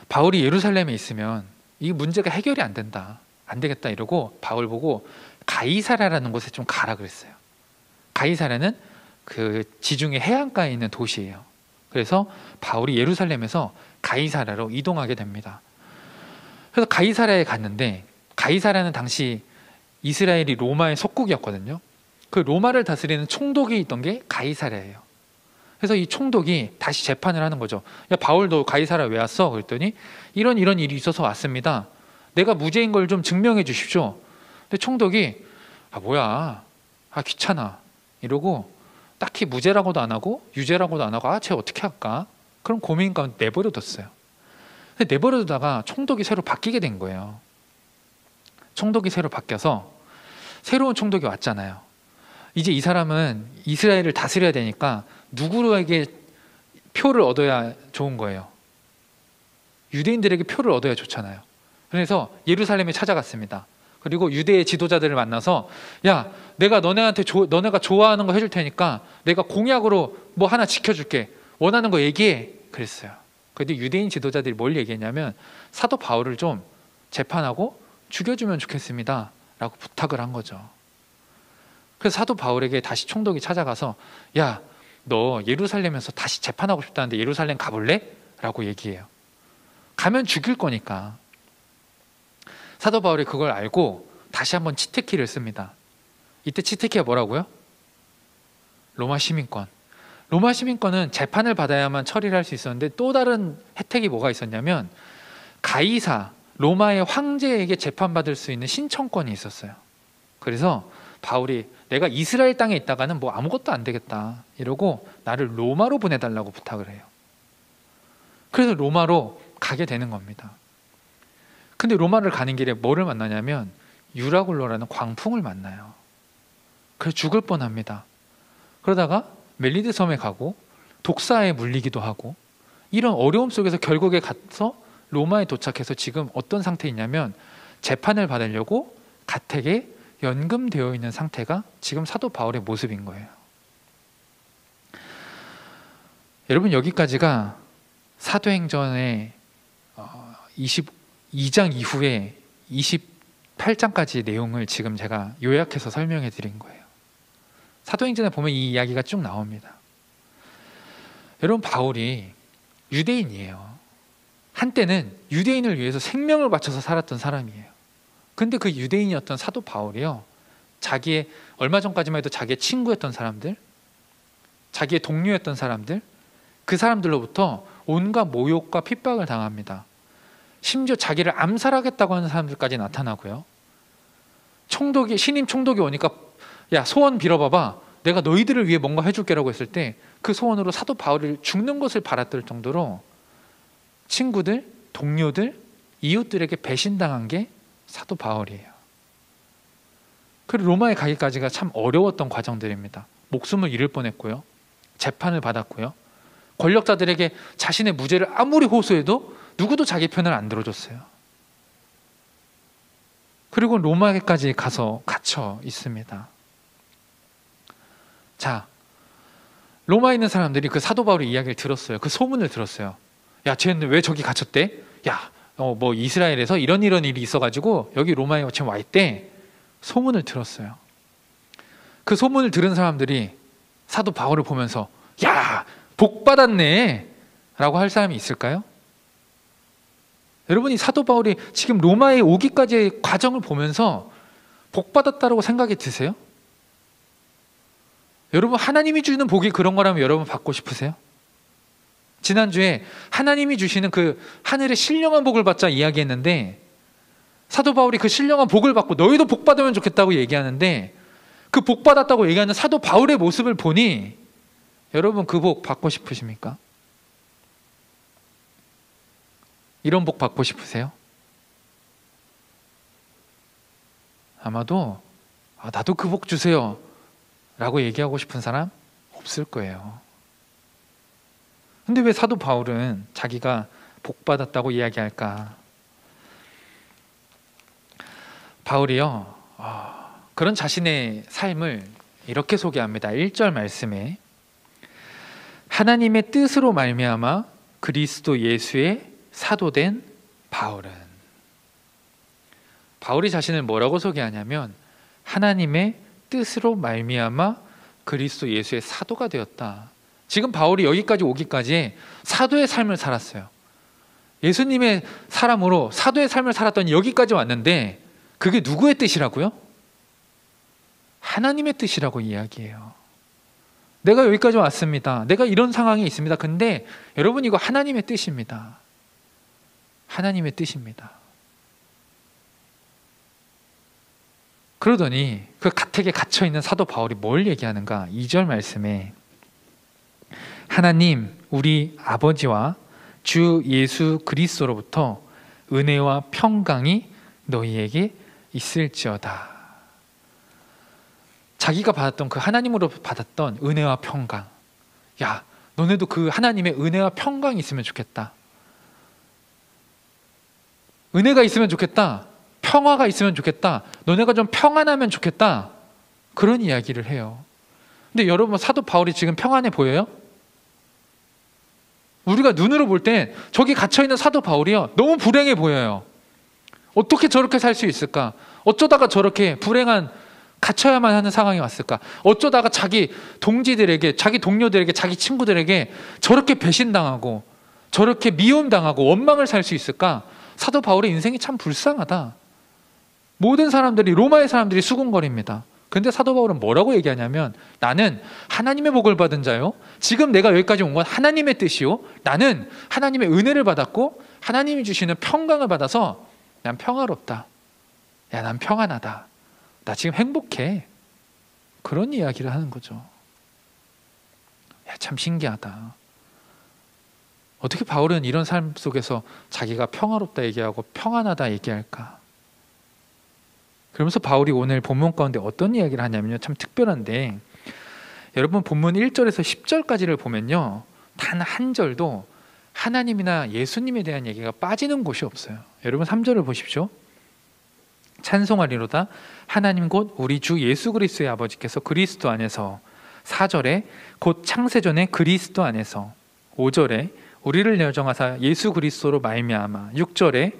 S4: 바울이 예루살렘에 있으면 이 문제가 해결이 안 되겠다 이러고 바울 보고 가이사랴라는 곳에 좀 가라 그랬어요. 가이사랴는 그 지중해 해안가에 있는 도시예요. 그래서 바울이 예루살렘에서 가이사랴로 이동하게 됩니다. 그래서 가이사랴에 갔는데, 가이사랴는 당시 이스라엘이 로마의 속국이었거든요. 그 로마를 다스리는 총독이 있던 게 가이사랴예요. 그래서 이 총독이 다시 재판을 하는 거죠. 야, 바울 너 가이사랴 왜 왔어? 그랬더니 이런 일이 있어서 왔습니다. 내가 무죄인 걸 좀 증명해 주십시오. 근데 총독이 뭐야, 귀찮아 이러고 딱히 무죄라고도 안 하고 유죄라고도 안 하고 쟤 어떻게 할까? 그럼 고민 가운데 내버려뒀어요. 근데 내버려두다가 총독이 새로 바뀌게 된 거예요. 총독이 새로 바뀌어서 새로운 총독이 왔잖아요. 이제 이 사람은 이스라엘을 다스려야 되니까 누구에게 표를 얻어야 좋은 거예요. 유대인들에게 표를 얻어야 좋잖아요. 그래서 예루살렘에 찾아갔습니다. 그리고 유대의 지도자들을 만나서 야, 내가 너네가 좋아하는 거 해줄 테니까 내가 공약으로 뭐 하나 지켜줄게. 원하는 거 얘기해. 그랬어요. 그런데 유대인 지도자들이 뭘 얘기했냐면 사도 바울을 좀 재판하고 죽여주면 좋겠습니다 라고 부탁을 한 거죠. 그래서 사도 바울에게 다시 총독이 찾아가서 야, 너 예루살렘에서 다시 재판하고 싶다는데 예루살렘 가볼래? 라고 얘기해요. 가면 죽일 거니까. 사도 바울이 그걸 알고 다시 한번 치트키를 씁니다. 이때 치트키가 뭐라고요? 로마 시민권. 로마 시민권은 재판을 받아야만 처리를 할 수 있었는데 또 다른 혜택이 뭐가 있었냐면 가이사, 로마의 황제에게 재판받을 수 있는 신청권이 있었어요. 그래서 바울이 내가 이스라엘 땅에 있다가는 뭐 아무것도 안 되겠다 이러고 나를 로마로 보내달라고 부탁을 해요. 그래서 로마로 가게 되는 겁니다. 근데 로마를 가는 길에 뭐를 만나냐면 유라굴로라는 광풍을 만나요. 그래서 죽을 뻔합니다. 그러다가 멜리드 섬에 가고 독사에 물리기도 하고 이런 어려움 속에서 결국에 가서 로마에 도착해서 지금 어떤 상태이냐면 재판을 받으려고 가택에 연금되어 있는 상태가 지금 사도 바울의 모습인 거예요. 여러분, 여기까지가 사도행전의 22장 이후에 28장까지의 내용을 지금 제가 요약해서 설명해 드린 거예요. 사도행전에 보면 이 이야기가 쭉 나옵니다. 여러분, 바울이 유대인이에요. 한때는 유대인을 위해서 생명을 바쳐서 살았던 사람이에요. 근데 그 유대인이었던 사도 바울이요, 자기의 얼마 전까지만 해도 자기의 친구였던 사람들, 자기의 동료였던 사람들, 그 사람들로부터 온갖 모욕과 핍박을 당합니다. 심지어 자기를 암살하겠다고 하는 사람들까지 나타나고요. 신임 총독이 오니까 야, 소원 빌어봐봐, 내가 너희들을 위해 뭔가 해줄게라고 했을 때 그 소원으로 사도 바울이 죽는 것을 바랐을 정도로 친구들, 동료들, 이웃들에게 배신당한 게 사도 바울이에요. 그리고 로마에 가기까지가 참 어려웠던 과정들입니다. 목숨을 잃을 뻔했고요, 재판을 받았고요, 권력자들에게 자신의 무죄를 아무리 호소해도 누구도 자기 편을 안 들어줬어요. 그리고 로마에까지 가서 갇혀 있습니다. 자, 로마에 있는 사람들이 그 사도 바울의 이야기를 들었어요. 그 소문을 들었어요. 야, 쟤는 왜 저기 갇혔대? 야, 뭐 이스라엘에서 이런 일이 있어가지고 여기 로마에 지금 와 있대. 소문을 들었어요. 그 소문을 들은 사람들이 사도 바울을 보면서 야, 복 받았네 라고 할 사람이 있을까요? 여러분이 사도 바울이 지금 로마에 오기까지의 과정을 보면서 복 받았다고 생각이 드세요? 여러분, 하나님이 주는 복이 그런 거라면 여러분 받고 싶으세요? 지난주에 하나님이 주시는 그 하늘의 신령한 복을 받자 이야기했는데 사도 바울이 그 신령한 복을 받고 너희도 복 받으면 좋겠다고 얘기하는데 그 복 받았다고 얘기하는 사도 바울의 모습을 보니 여러분, 그 복 받고 싶으십니까? 이런 복 받고 싶으세요? 아마도 나도 그 복 주세요 라고 얘기하고 싶은 사람 없을 거예요. 근데 왜 사도 바울은 자기가 복 받았다고 이야기할까? 바울이요, 그런 자신의 삶을 이렇게 소개합니다. 1절 말씀에 하나님의 뜻으로 말미암아 그리스도 예수의 사도된 바울은, 바울이 자신을 뭐라고 소개하냐면 하나님의 뜻으로 말미암아 그리스도 예수의 사도가 되었다. 지금 바울이 여기까지 오기까지 사도의 삶을 살았어요. 예수님의 사람으로 사도의 삶을 살았더니 여기까지 왔는데 그게 누구의 뜻이라고요? 하나님의 뜻이라고 이야기해요. 내가 여기까지 왔습니다. 내가 이런 상황에 있습니다. 근데 여러분, 이거 하나님의 뜻입니다. 하나님의 뜻입니다. 그러더니 그 가택에 갇혀있는 사도 바울이 뭘 얘기하는가? 2절 말씀에 하나님 우리 아버지와 주 예수 그리스도로부터 은혜와 평강이 너희에게 있을지어다. 자기가 받았던 그 하나님으로 받았던 은혜와 평강, 야, 너네도 그 하나님의 은혜와 평강이 있으면 좋겠다. 은혜가 있으면 좋겠다. 평화가 있으면 좋겠다. 너네가 좀 평안하면 좋겠다. 그런 이야기를 해요. 근데 여러분, 사도 바울이 지금 평안해 보여요? 우리가 눈으로 볼 땐 저기 갇혀있는 사도 바울이요, 너무 불행해 보여요. 어떻게 저렇게 살 수 있을까? 어쩌다가 저렇게 불행한, 갇혀야만 하는 상황이 왔을까? 어쩌다가 자기 동지들에게, 자기 동료들에게, 자기 친구들에게 저렇게 배신당하고 저렇게 미움당하고 원망을 살 수 있을까? 사도 바울의 인생이 참 불쌍하다. 모든 사람들이, 로마의 사람들이 수군거립니다. 근데 사도 바울은 뭐라고 얘기하냐면, 나는 하나님의 복을 받은 자요, 지금 내가 여기까지 온 건 하나님의 뜻이요, 나는 하나님의 은혜를 받았고 하나님이 주시는 평강을 받아서 난 평화롭다. 야, 난 평안하다. 나 지금 행복해. 그런 이야기를 하는 거죠. 야, 참 신기하다. 어떻게 바울은 이런 삶 속에서 자기가 평화롭다 얘기하고 평안하다 얘기할까? 그러면서 바울이 오늘 본문 가운데 어떤 이야기를 하냐면요, 참 특별한데, 여러분 본문 1절에서 10절까지를 보면요, 단 한 절도 하나님이나 예수님에 대한 얘기가 빠지는 곳이 없어요. 여러분 3절을 보십시오. 찬송하리로다 하나님 곧 우리 주 예수 그리스도의 아버지께서 그리스도 안에서. 4절에 곧 창세전에 그리스도 안에서. 5절에 우리를 여정하사 예수 그리스도로 말미암아. 6절에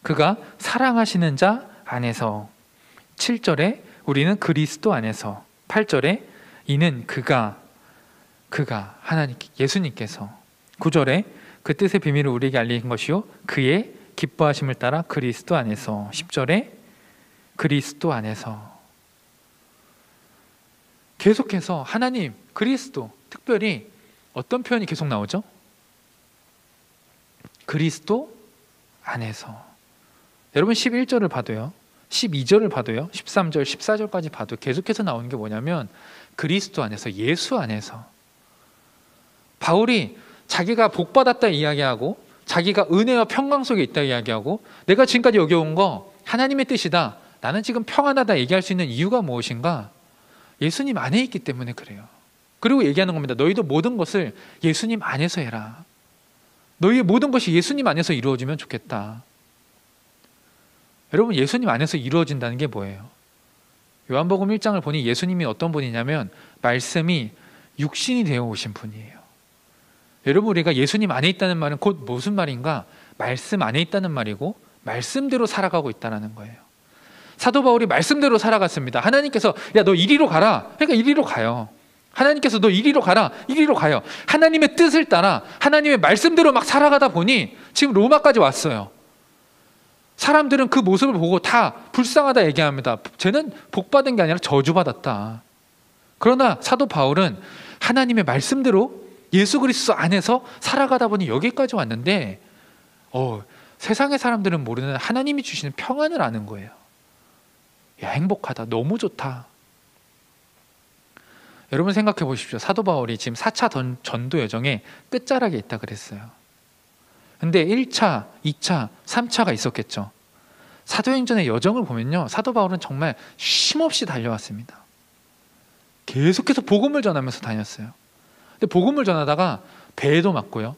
S4: 그가 사랑하시는 자 안에서. 7절에 우리는 그리스도 안에서. 8절에 이는 그가 하나님 예수님께서. 9절에 그 뜻의 비밀을 우리에게 알린 것이요 그의 기뻐하심을 따라 그리스도 안에서. 10절에 그리스도 안에서. 계속해서 하나님, 그리스도, 특별히 어떤 표현이 계속 나오죠? 그리스도 안에서. 여러분 11절을 봐도요, 12절을 봐도요, 13절, 14절까지 봐도 계속해서 나오는 게 뭐냐면 그리스도 안에서, 예수 안에서. 바울이 자기가 복받았다 이야기하고 자기가 은혜와 평강 속에 있다 이야기하고 내가 지금까지 여기 온 거 하나님의 뜻이다, 나는 지금 평안하다 얘기할 수 있는 이유가 무엇인가? 예수님 안에 있기 때문에 그래요. 그리고 얘기하는 겁니다. 너희도 모든 것을 예수님 안에서 해라. 너희의 모든 것이 예수님 안에서 이루어지면 좋겠다. 여러분, 예수님 안에서 이루어진다는 게 뭐예요? 요한복음 1장을 보니 예수님이 어떤 분이냐면 말씀이 육신이 되어 오신 분이에요. 여러분, 우리가 예수님 안에 있다는 말은 곧 무슨 말인가? 말씀 안에 있다는 말이고 말씀대로 살아가고 있다는 거예요. 사도 바울이 말씀대로 살아갔습니다. 하나님께서 야, 너 이리로 가라. 그러니까 이리로 가요. 하나님께서 너 이리로 가라. 이리로 가요. 하나님의 뜻을 따라 하나님의 말씀대로 막 살아가다 보니 지금 로마까지 왔어요. 사람들은 그 모습을 보고 다 불쌍하다 얘기합니다. 쟤는 복받은 게 아니라 저주받았다. 그러나 사도 바울은 하나님의 말씀대로 예수 그리스도 안에서 살아가다 보니 여기까지 왔는데 세상의 사람들은 모르는 하나님이 주시는 평안을 아는 거예요. 야, 행복하다. 너무 좋다. 여러분 생각해 보십시오. 사도 바울이 지금 4차 전도 여정의 끝자락에 있다 그랬어요. 근데 1차, 2차, 3차가 있었겠죠. 사도행전의 여정을 보면요, 사도 바울은 정말 쉼없이 달려왔습니다. 계속해서 복음을 전하면서 다녔어요. 근데 복음을 전하다가 배도 맞고요,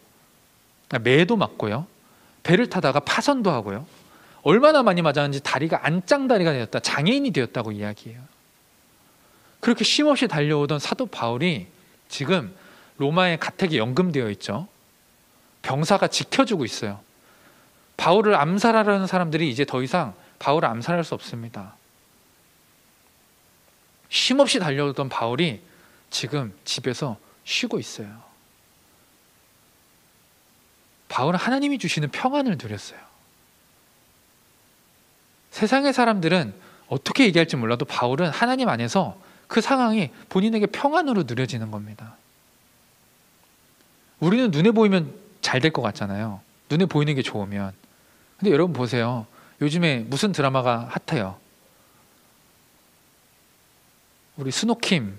S4: 매도 맞고요, 배를 타다가 파선도 하고요, 얼마나 많이 맞았는지 다리가 안짱다리가 되었다, 장애인이 되었다고 이야기해요. 그렇게 쉼없이 달려오던 사도 바울이 지금 로마의 가택에 연금되어 있죠. 병사가 지켜주고 있어요. 바울을 암살하려는 사람들이 이제 더 이상 바울을 암살할 수 없습니다. 쉼없이 달려오던 바울이 지금 집에서 쉬고 있어요. 바울은 하나님이 주시는 평안을 누렸어요. 세상의 사람들은 어떻게 얘기할지 몰라도 바울은 하나님 안에서 그 상황이 본인에게 평안으로 누려지는 겁니다. 우리는 눈에 보이면 잘 될 것 같잖아요. 눈에 보이는 게 좋으면. 근데 여러분 보세요. 요즘에 무슨 드라마가 핫해요? 우리 스노킴,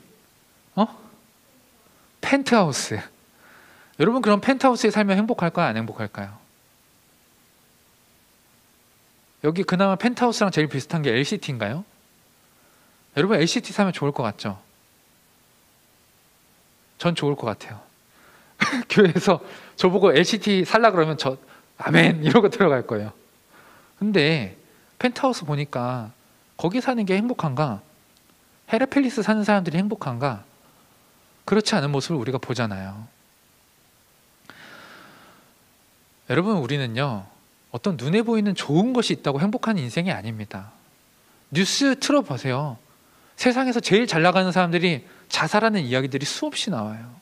S4: 펜트하우스. 여러분 그럼 펜트하우스에 살면 행복할까요? 안 행복할까요? 여기 그나마 펜트하우스랑 제일 비슷한 게 LCT인가요? 여러분 LCT 사면 좋을 것 같죠? 전 좋을 것 같아요. 교회에서 저보고 LCT 살라 그러면 저 아멘 이러고 들어갈 거예요. 근데 펜트하우스 보니까 거기 사는 게 행복한가? 헤라펠리스 사는 사람들이 행복한가? 그렇지 않은 모습을 우리가 보잖아요. 여러분 우리는요 어떤 눈에 보이는 좋은 것이 있다고 행복한 인생이 아닙니다. 뉴스 틀어보세요. 세상에서 제일 잘 나가는 사람들이 자살하는 이야기들이 수없이 나와요.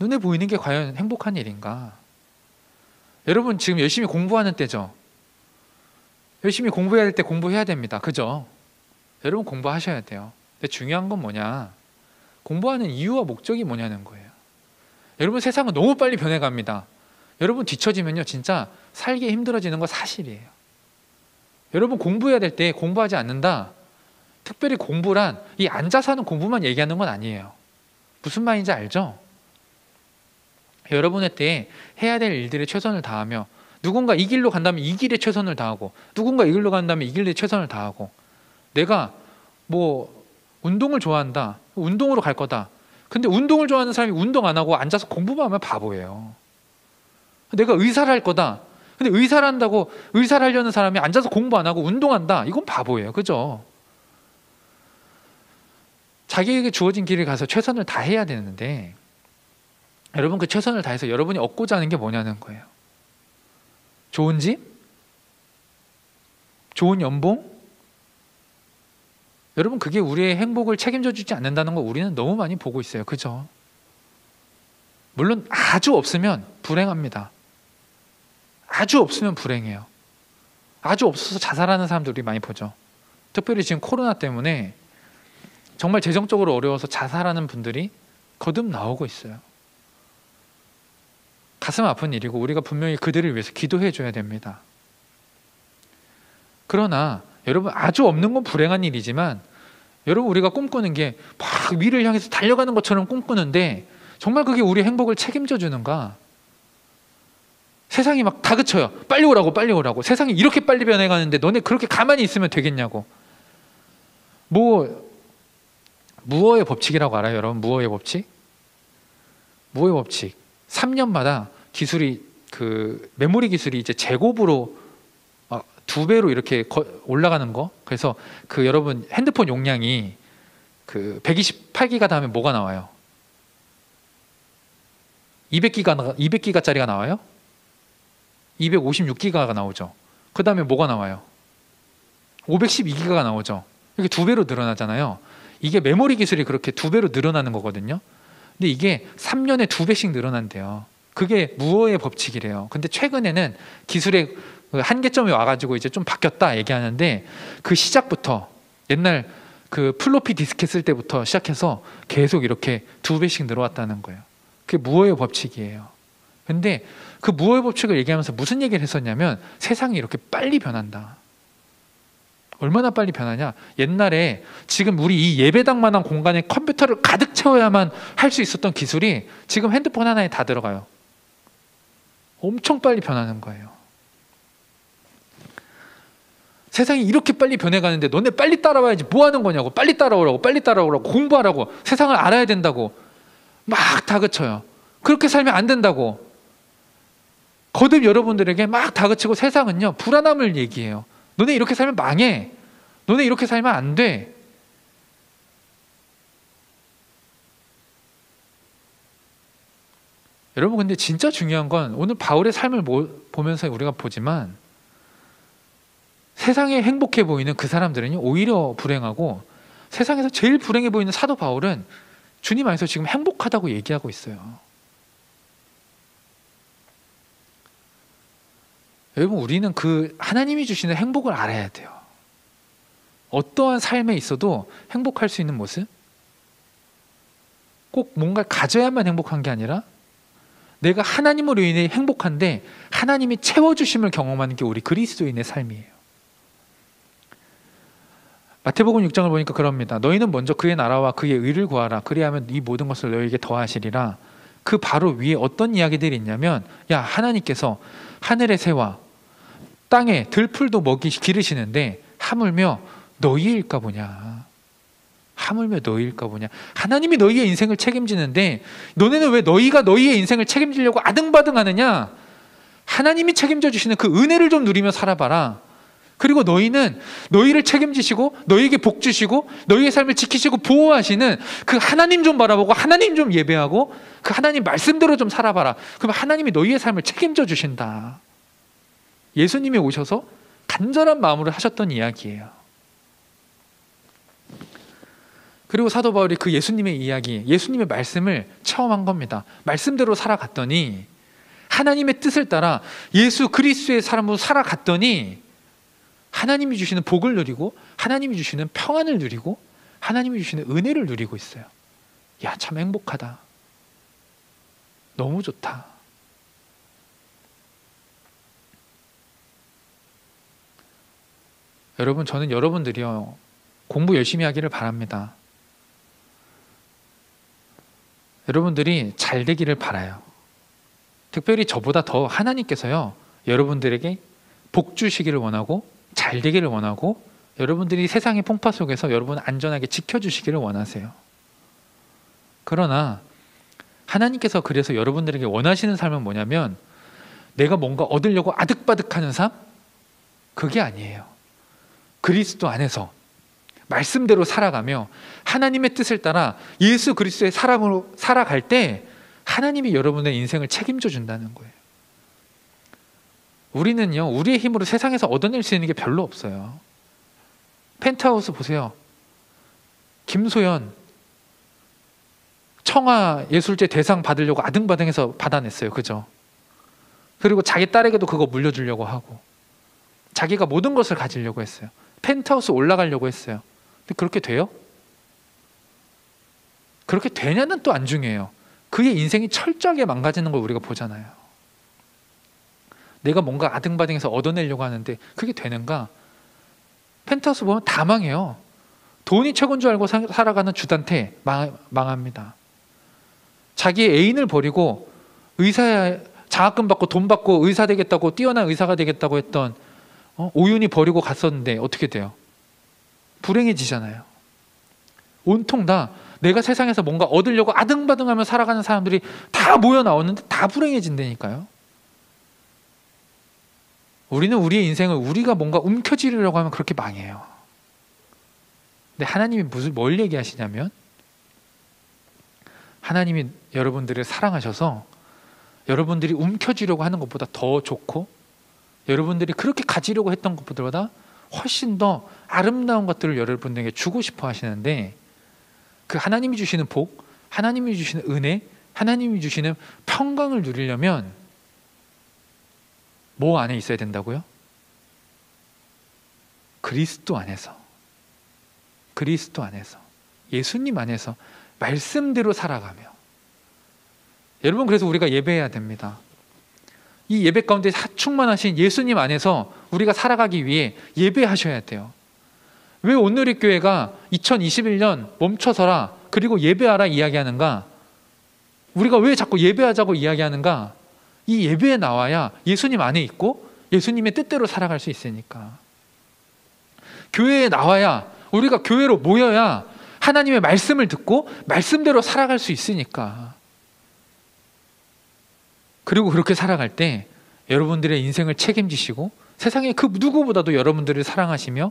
S4: 눈에 보이는 게 과연 행복한 일인가? 여러분 지금 열심히 공부하는 때죠. 열심히 공부해야 될 때 공부해야 됩니다. 그죠? 여러분 공부하셔야 돼요. 근데 중요한 건 뭐냐? 공부하는 이유와 목적이 뭐냐는 거예요. 여러분 세상은 너무 빨리 변해갑니다. 여러분 뒤처지면요 진짜 살기 힘들어지는 거 사실이에요. 여러분 공부해야 될 때 공부하지 않는다. 특별히 공부란 이 앉아서 하는 공부만 얘기하는 건 아니에요. 무슨 말인지 알죠? 여러분의 때에 해야 될 일들에 최선을 다하며 누군가 이 길로 간다면 이 길에 최선을 다하고 누군가 이 길로 간다면 이 길에 최선을 다하고 내가 뭐 운동을 좋아한다. 운동으로 갈 거다. 근데 운동을 좋아하는 사람이 운동 안 하고 앉아서 공부만 하면 바보예요. 내가 의사를 할 거다. 근데 의사를 한다고 의사를 하려는 사람이 앉아서 공부 안 하고 운동한다. 이건 바보예요. 그죠? 자기에게 주어진 길을 가서 최선을 다해야 되는데 여러분 그 최선을 다해서 여러분이 얻고자 하는 게 뭐냐는 거예요. 좋은 집? 좋은 연봉? 여러분 그게 우리의 행복을 책임져 주지 않는다는 거 우리는 너무 많이 보고 있어요. 그죠? 물론 아주 없으면 불행합니다. 아주 없으면 불행해요. 아주 없어서 자살하는 사람들 우리 많이 보죠. 특별히 지금 코로나 때문에 정말 재정적으로 어려워서 자살하는 분들이 거듭 나오고 있어요. 가슴 아픈 일이고 우리가 분명히 그들을 위해서 기도해 줘야 됩니다. 그러나 여러분 아주 없는 건 불행한 일이지만 여러분 우리가 꿈꾸는 게 막 위를 향해서 달려가는 것처럼 꿈꾸는데 정말 그게 우리 행복을 책임져 주는가? 세상이 막 다그쳐요. 빨리 오라고 빨리 오라고. 세상이 이렇게 빨리 변해가는데 너네 그렇게 가만히 있으면 되겠냐고. 무어의 법칙이라고 알아요 여러분? 무어의 법칙? 무어의 법칙 3년마다 기술이 그 메모리 기술이 이제 제곱으로 2배로 이렇게 올라가는 거. 그래서 그 여러분 핸드폰 용량이 그 128기가 다음에 뭐가 나와요? 200기가짜리가 나와요? 256기가가 나오죠. 그 다음에 뭐가 나와요? 512기가가 나오죠. 이게 2배로 늘어나잖아요. 이게 메모리 기술이 그렇게 2배로 늘어나는 거거든요. 근데 이게 3년에 2배씩 늘어난대요. 그게 무어의 법칙이래요. 근데 최근에는 기술의 한계점이 와가지고 이제 좀 바뀌었다 얘기하는데 그 시작부터 옛날 그 플로피 디스켓 쓸 때부터 시작해서 계속 이렇게 2배씩 늘어왔다는 거예요. 그게 무어의 법칙이에요. 근데 그 무어의 법칙을 얘기하면서 무슨 얘기를 했었냐면 세상이 이렇게 빨리 변한다. 얼마나 빨리 변하냐? 옛날에 지금 우리 이 예배당만한 공간에 컴퓨터를 가득 채워야만 할 수 있었던 기술이 지금 핸드폰 하나에 다 들어가요. 엄청 빨리 변하는 거예요. 세상이 이렇게 빨리 변해가는데 너네 빨리 따라와야지 뭐 하는 거냐고. 빨리 따라오라고 빨리 따라오라고 공부하라고 세상을 알아야 된다고 막 다그쳐요. 그렇게 살면 안 된다고 거듭 여러분들에게 막 다그치고 세상은요 불안함을 얘기해요. 너네 이렇게 살면 망해. 너네 이렇게 살면 안 돼. 여러분 근데 진짜 중요한 건 오늘 바울의 삶을 보면서 우리가 보지만 세상에 행복해 보이는 그 사람들은요 오히려 불행하고 세상에서 제일 불행해 보이는 사도 바울은 주님 안에서 지금 행복하다고 얘기하고 있어요. 여러분, 우리는 그 하나님이 주시는 행복을 알아야 돼요. 어떠한 삶에 있어도 행복할 수 있는 모습, 꼭 뭔가를 가져야만 행복한 게 아니라 내가 하나님으로 인해 행복한데 하나님이 채워주심을 경험하는 게 우리 그리스도인의 삶이에요. 마태복음 6장을 보니까 그럽니다. 너희는 먼저 그의 나라와 그의 의를 구하라. 그리하면 이 모든 것을 너희에게 더하시리라. 그 바로 위에 어떤 이야기들이 있냐면, 야, 하나님께서 하늘의 새와 땅에 들풀도 기르시는데 하물며 너희일까 보냐. 하물며 너희일까 보냐. 하나님이 너희의 인생을 책임지는데 너네는 왜 너희가 너희의 인생을 책임지려고 아등바등하느냐. 하나님이 책임져 주시는 그 은혜를 좀 누리며 살아봐라. 그리고 너희는 너희를 책임지시고 너희에게 복 주시고 너희의 삶을 지키시고 보호하시는 그 하나님 좀 바라보고 하나님 좀 예배하고 그 하나님 말씀대로 좀 살아봐라. 그러면 하나님이 너희의 삶을 책임져 주신다. 예수님이 오셔서 간절한 마음으로 하셨던 이야기예요. 그리고 사도 바울이 그 예수님의 이야기, 예수님의 말씀을 체험한 겁니다. 말씀대로 살아갔더니, 하나님의 뜻을 따라 예수 그리스도의 사람으로 살아갔더니 하나님이 주시는 복을 누리고 하나님이 주시는 평안을 누리고 하나님이 주시는 은혜를 누리고 있어요. 야, 참 행복하다. 너무 좋다. 여러분, 저는 여러분들이요, 공부 열심히 하기를 바랍니다. 여러분들이 잘 되기를 바라요. 특별히 저보다 더 하나님께서요, 여러분들에게 복 주시기를 원하고 잘 되기를 원하고 여러분들이 세상의 풍파 속에서 여러분을 안전하게 지켜주시기를 원하세요. 그러나 하나님께서 그래서 여러분들에게 원하시는 삶은 뭐냐면 내가 뭔가 얻으려고 아득바득하는 삶? 그게 아니에요. 그리스도 안에서 말씀대로 살아가며 하나님의 뜻을 따라 예수 그리스도의 사랑으로 살아갈 때 하나님이 여러분의 인생을 책임져 준다는 거예요. 우리는요, 우리의 힘으로 세상에서 얻어낼 수 있는 게 별로 없어요. 펜트하우스 보세요. 김소연 청아예술제 대상 받으려고 아등바등해서 받아냈어요. 그죠? 그리고 자기 딸에게도 그거 물려주려고 하고 자기가 모든 것을 가지려고 했어요. 펜트하우스 올라가려고 했어요. 근데 그렇게 돼요? 그렇게 되냐는 또 안 중요해요. 그의 인생이 철저하게 망가지는 걸 우리가 보잖아요. 내가 뭔가 아등바등해서 얻어내려고 하는데 그게 되는가? 펜트하우스 보면 다 망해요. 돈이 최고인 줄 알고 살아가는 주단태 망합니다. 자기의 애인을 버리고 의사 장학금 받고 돈 받고 의사 되겠다고 뛰어난 의사가 되겠다고 했던 오윤이 버리고 갔었는데 어떻게 돼요? 불행해지잖아요. 온통 다 내가 세상에서 뭔가 얻으려고 아등바등하며 살아가는 사람들이 다 모여 나오는데 다 불행해진다니까요. 우리는 우리의 인생을 우리가 뭔가 움켜쥐려고 하면 그렇게 망해요. 근데 하나님이 뭘 얘기하시냐면 하나님이 여러분들을 사랑하셔서 여러분들이 움켜쥐려고 하는 것보다 더 좋고 여러분들이 그렇게 가지려고 했던 것보다 훨씬 더 아름다운 것들을 여러분들에게 주고 싶어 하시는데 그 하나님이 주시는 복, 하나님이 주시는 은혜, 하나님이 주시는 평강을 누리려면 뭐 안에 있어야 된다고요? 그리스도 안에서, 그리스도 안에서, 예수님 안에서 말씀대로 살아가며. 여러분, 그래서 우리가 예배해야 됩니다. 이 예배 가운데 충만하신 예수님 안에서 우리가 살아가기 위해 예배하셔야 돼요. 왜 오늘의 교회가 2021년 멈춰서라 그리고 예배하라 이야기하는가? 우리가 왜 자꾸 예배하자고 이야기하는가? 이 예배에 나와야 예수님 안에 있고 예수님의 뜻대로 살아갈 수 있으니까. 교회에 나와야, 우리가 교회로 모여야 하나님의 말씀을 듣고 말씀대로 살아갈 수 있으니까. 그리고 그렇게 살아갈 때 여러분들의 인생을 책임지시고 세상에 그 누구보다도 여러분들을 사랑하시며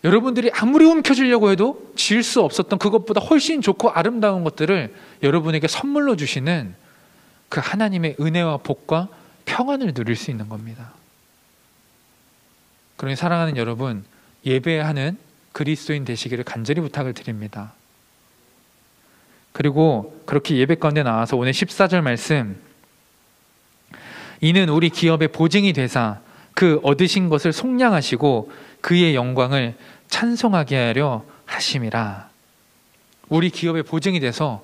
S4: 여러분들이 아무리 움켜쥐려고 해도 지을 수 없었던 그것보다 훨씬 좋고 아름다운 것들을 여러분에게 선물로 주시는 그 하나님의 은혜와 복과 평안을 누릴 수 있는 겁니다. 그러니 사랑하는 여러분, 예배하는 그리스도인 되시기를 간절히 부탁을 드립니다. 그리고 그렇게 예배 가운데 나와서 오늘 14절 말씀, 이는 우리 기업의 보증이 되사 그 얻으신 것을 속량하시고 그의 영광을 찬송하게 하려 하심이라. 우리 기업의 보증이 돼서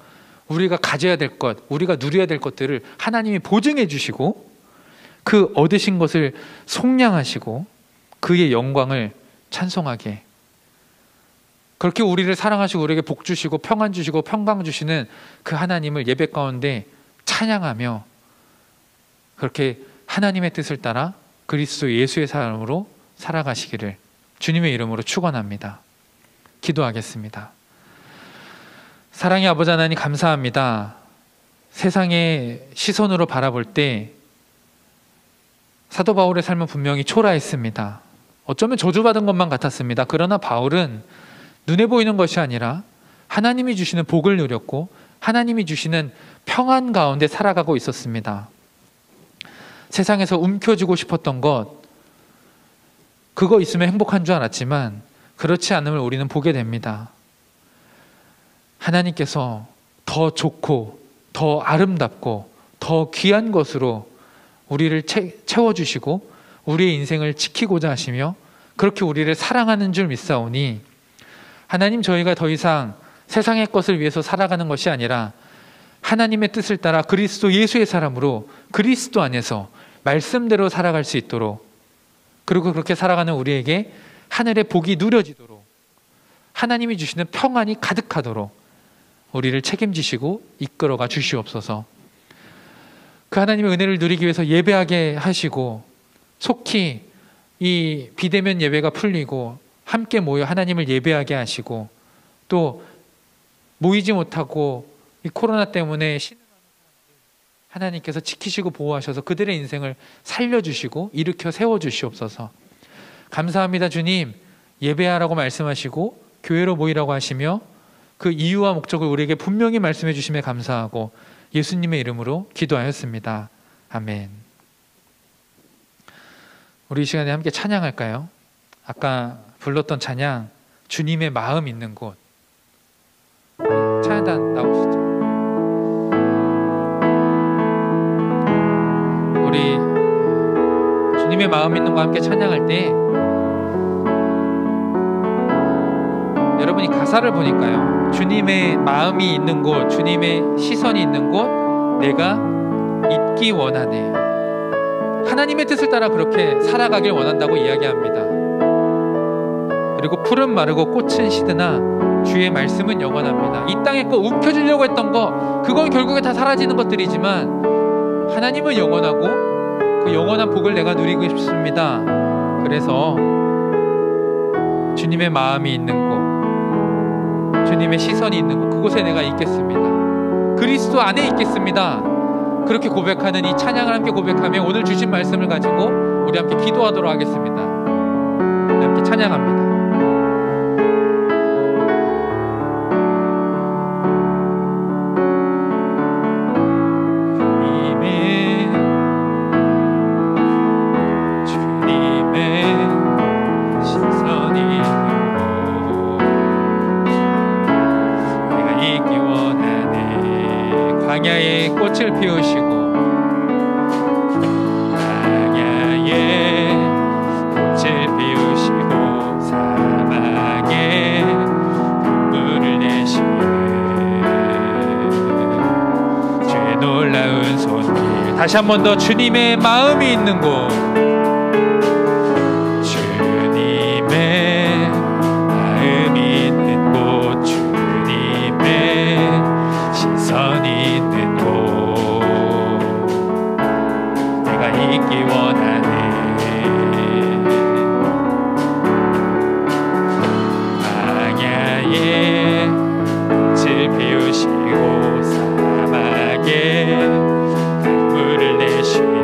S4: 우리가 가져야 될 것, 우리가 누려야 될 것들을 하나님이 보증해 주시고 그 얻으신 것을 속량하시고 그의 영광을 찬송하게, 그렇게 우리를 사랑하시고 우리에게 복 주시고 평안 주시고 평강 주시는 그 하나님을 예배 가운데 찬양하며 그렇게 하나님의 뜻을 따라 그리스도 예수의 사람으로 살아가시기를 주님의 이름으로 축원합니다. 기도하겠습니다. 사랑의 아버지 하나님, 감사합니다. 세상의 시선으로 바라볼 때 사도 바울의 삶은 분명히 초라했습니다. 어쩌면 저주받은 것만 같았습니다. 그러나 바울은 눈에 보이는 것이 아니라 하나님이 주시는 복을 누렸고 하나님이 주시는 평안 가운데 살아가고 있었습니다. 세상에서 움켜쥐고 싶었던 것, 그거 있으면 행복한 줄 알았지만 그렇지 않음을 우리는 보게 됩니다. 하나님께서 더 좋고 더 아름답고 더 귀한 것으로 우리를 채워주시고 우리의 인생을 지키고자 하시며 그렇게 우리를 사랑하는 줄 믿사오니, 하나님, 저희가 더 이상 세상의 것을 위해서 살아가는 것이 아니라 하나님의 뜻을 따라 그리스도 예수의 사람으로 그리스도 안에서 말씀대로 살아갈 수 있도록, 그리고 그렇게 살아가는 우리에게 하늘의 복이 누려지도록, 하나님이 주시는 평안이 가득하도록 우리를 책임지시고 이끌어가 주시옵소서. 그 하나님의 은혜를 누리기 위해서 예배하게 하시고 속히 이 비대면 예배가 풀리고 함께 모여 하나님을 예배하게 하시고, 또 모이지 못하고 이 코로나 때문에 하나님께서 지키시고 보호하셔서 그들의 인생을 살려주시고 일으켜 세워주시옵소서. 감사합니다. 주님, 예배하라고 말씀하시고 교회로 모이라고 하시며 그 이유와 목적을 우리에게 분명히 말씀해 주심에 감사하고 예수님의 이름으로 기도하였습니다. 아멘. 우리 이 시간에 함께 찬양할까요? 아까 불렀던 찬양, 주님의 마음 있는 곳. 찬양단 나오시죠. 우리 주님의 마음 있는 곳 함께 찬양할 때 여러분이 가사를 보니까요, 주님의 마음이 있는 곳, 주님의 시선이 있는 곳, 내가 있기 원하네. 하나님의 뜻을 따라 그렇게 살아가길 원한다고 이야기합니다. 그리고 풀은 마르고 꽃은 시드나 주의 말씀은 영원합니다. 이 땅의 거 움켜쥐려고 했던 거, 그건 결국에 다 사라지는 것들이지만 하나님은 영원하고 그 영원한 복을 내가 누리고 싶습니다. 그래서 주님의 마음이 있는 곳, 주님의 시선이 있는 곳, 그곳에 내가 있겠습니다. 그리스도 안에 있겠습니다. 그렇게 고백하는 이 찬양을 함께 고백하며 오늘 주신 말씀을 가지고 우리 함께 기도하도록 하겠습니다. 우리 함께 찬양합니다. 광야에 꽃을 피우시고 광야에 꽃을 피우시고 사막에 물을 내시네. 주의 놀라운 손길. 다시 한 번 더, 주님의 마음이 있는 곳, 주님의 마음이 있는 곳, 주님의 시선이 있는 곳, 내가 있기 원하네. 광야에 꽃을 피우시고 사막에 물을 내시는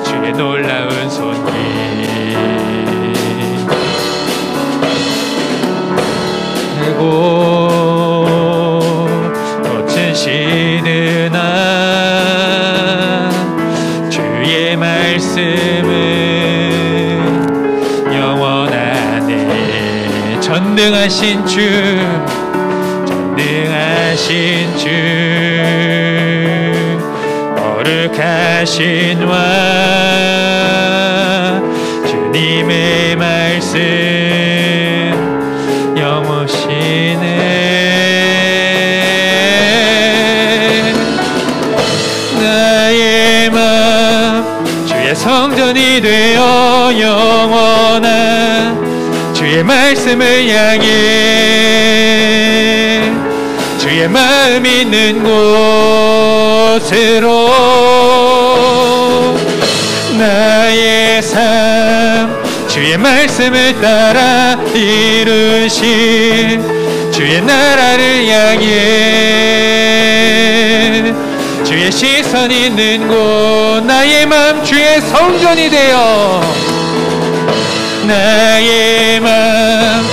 S4: 주의 놀라운 손길. 꽃은 시드나 주의 말씀은 영원하네. 전능하신 주, 전능하신 주, 거룩하신 왕 주님의 말씀 영원시네. 나의 맘 주의 성전이 되어 영원한 주의 말씀을 향해 주의 마음 있는 곳으로 나의 삶 주의 말씀을 따라 이루신 주의 나라를 향해 주의 시선 있는 곳 나의 마음 주의 성전이 되어 나의 마음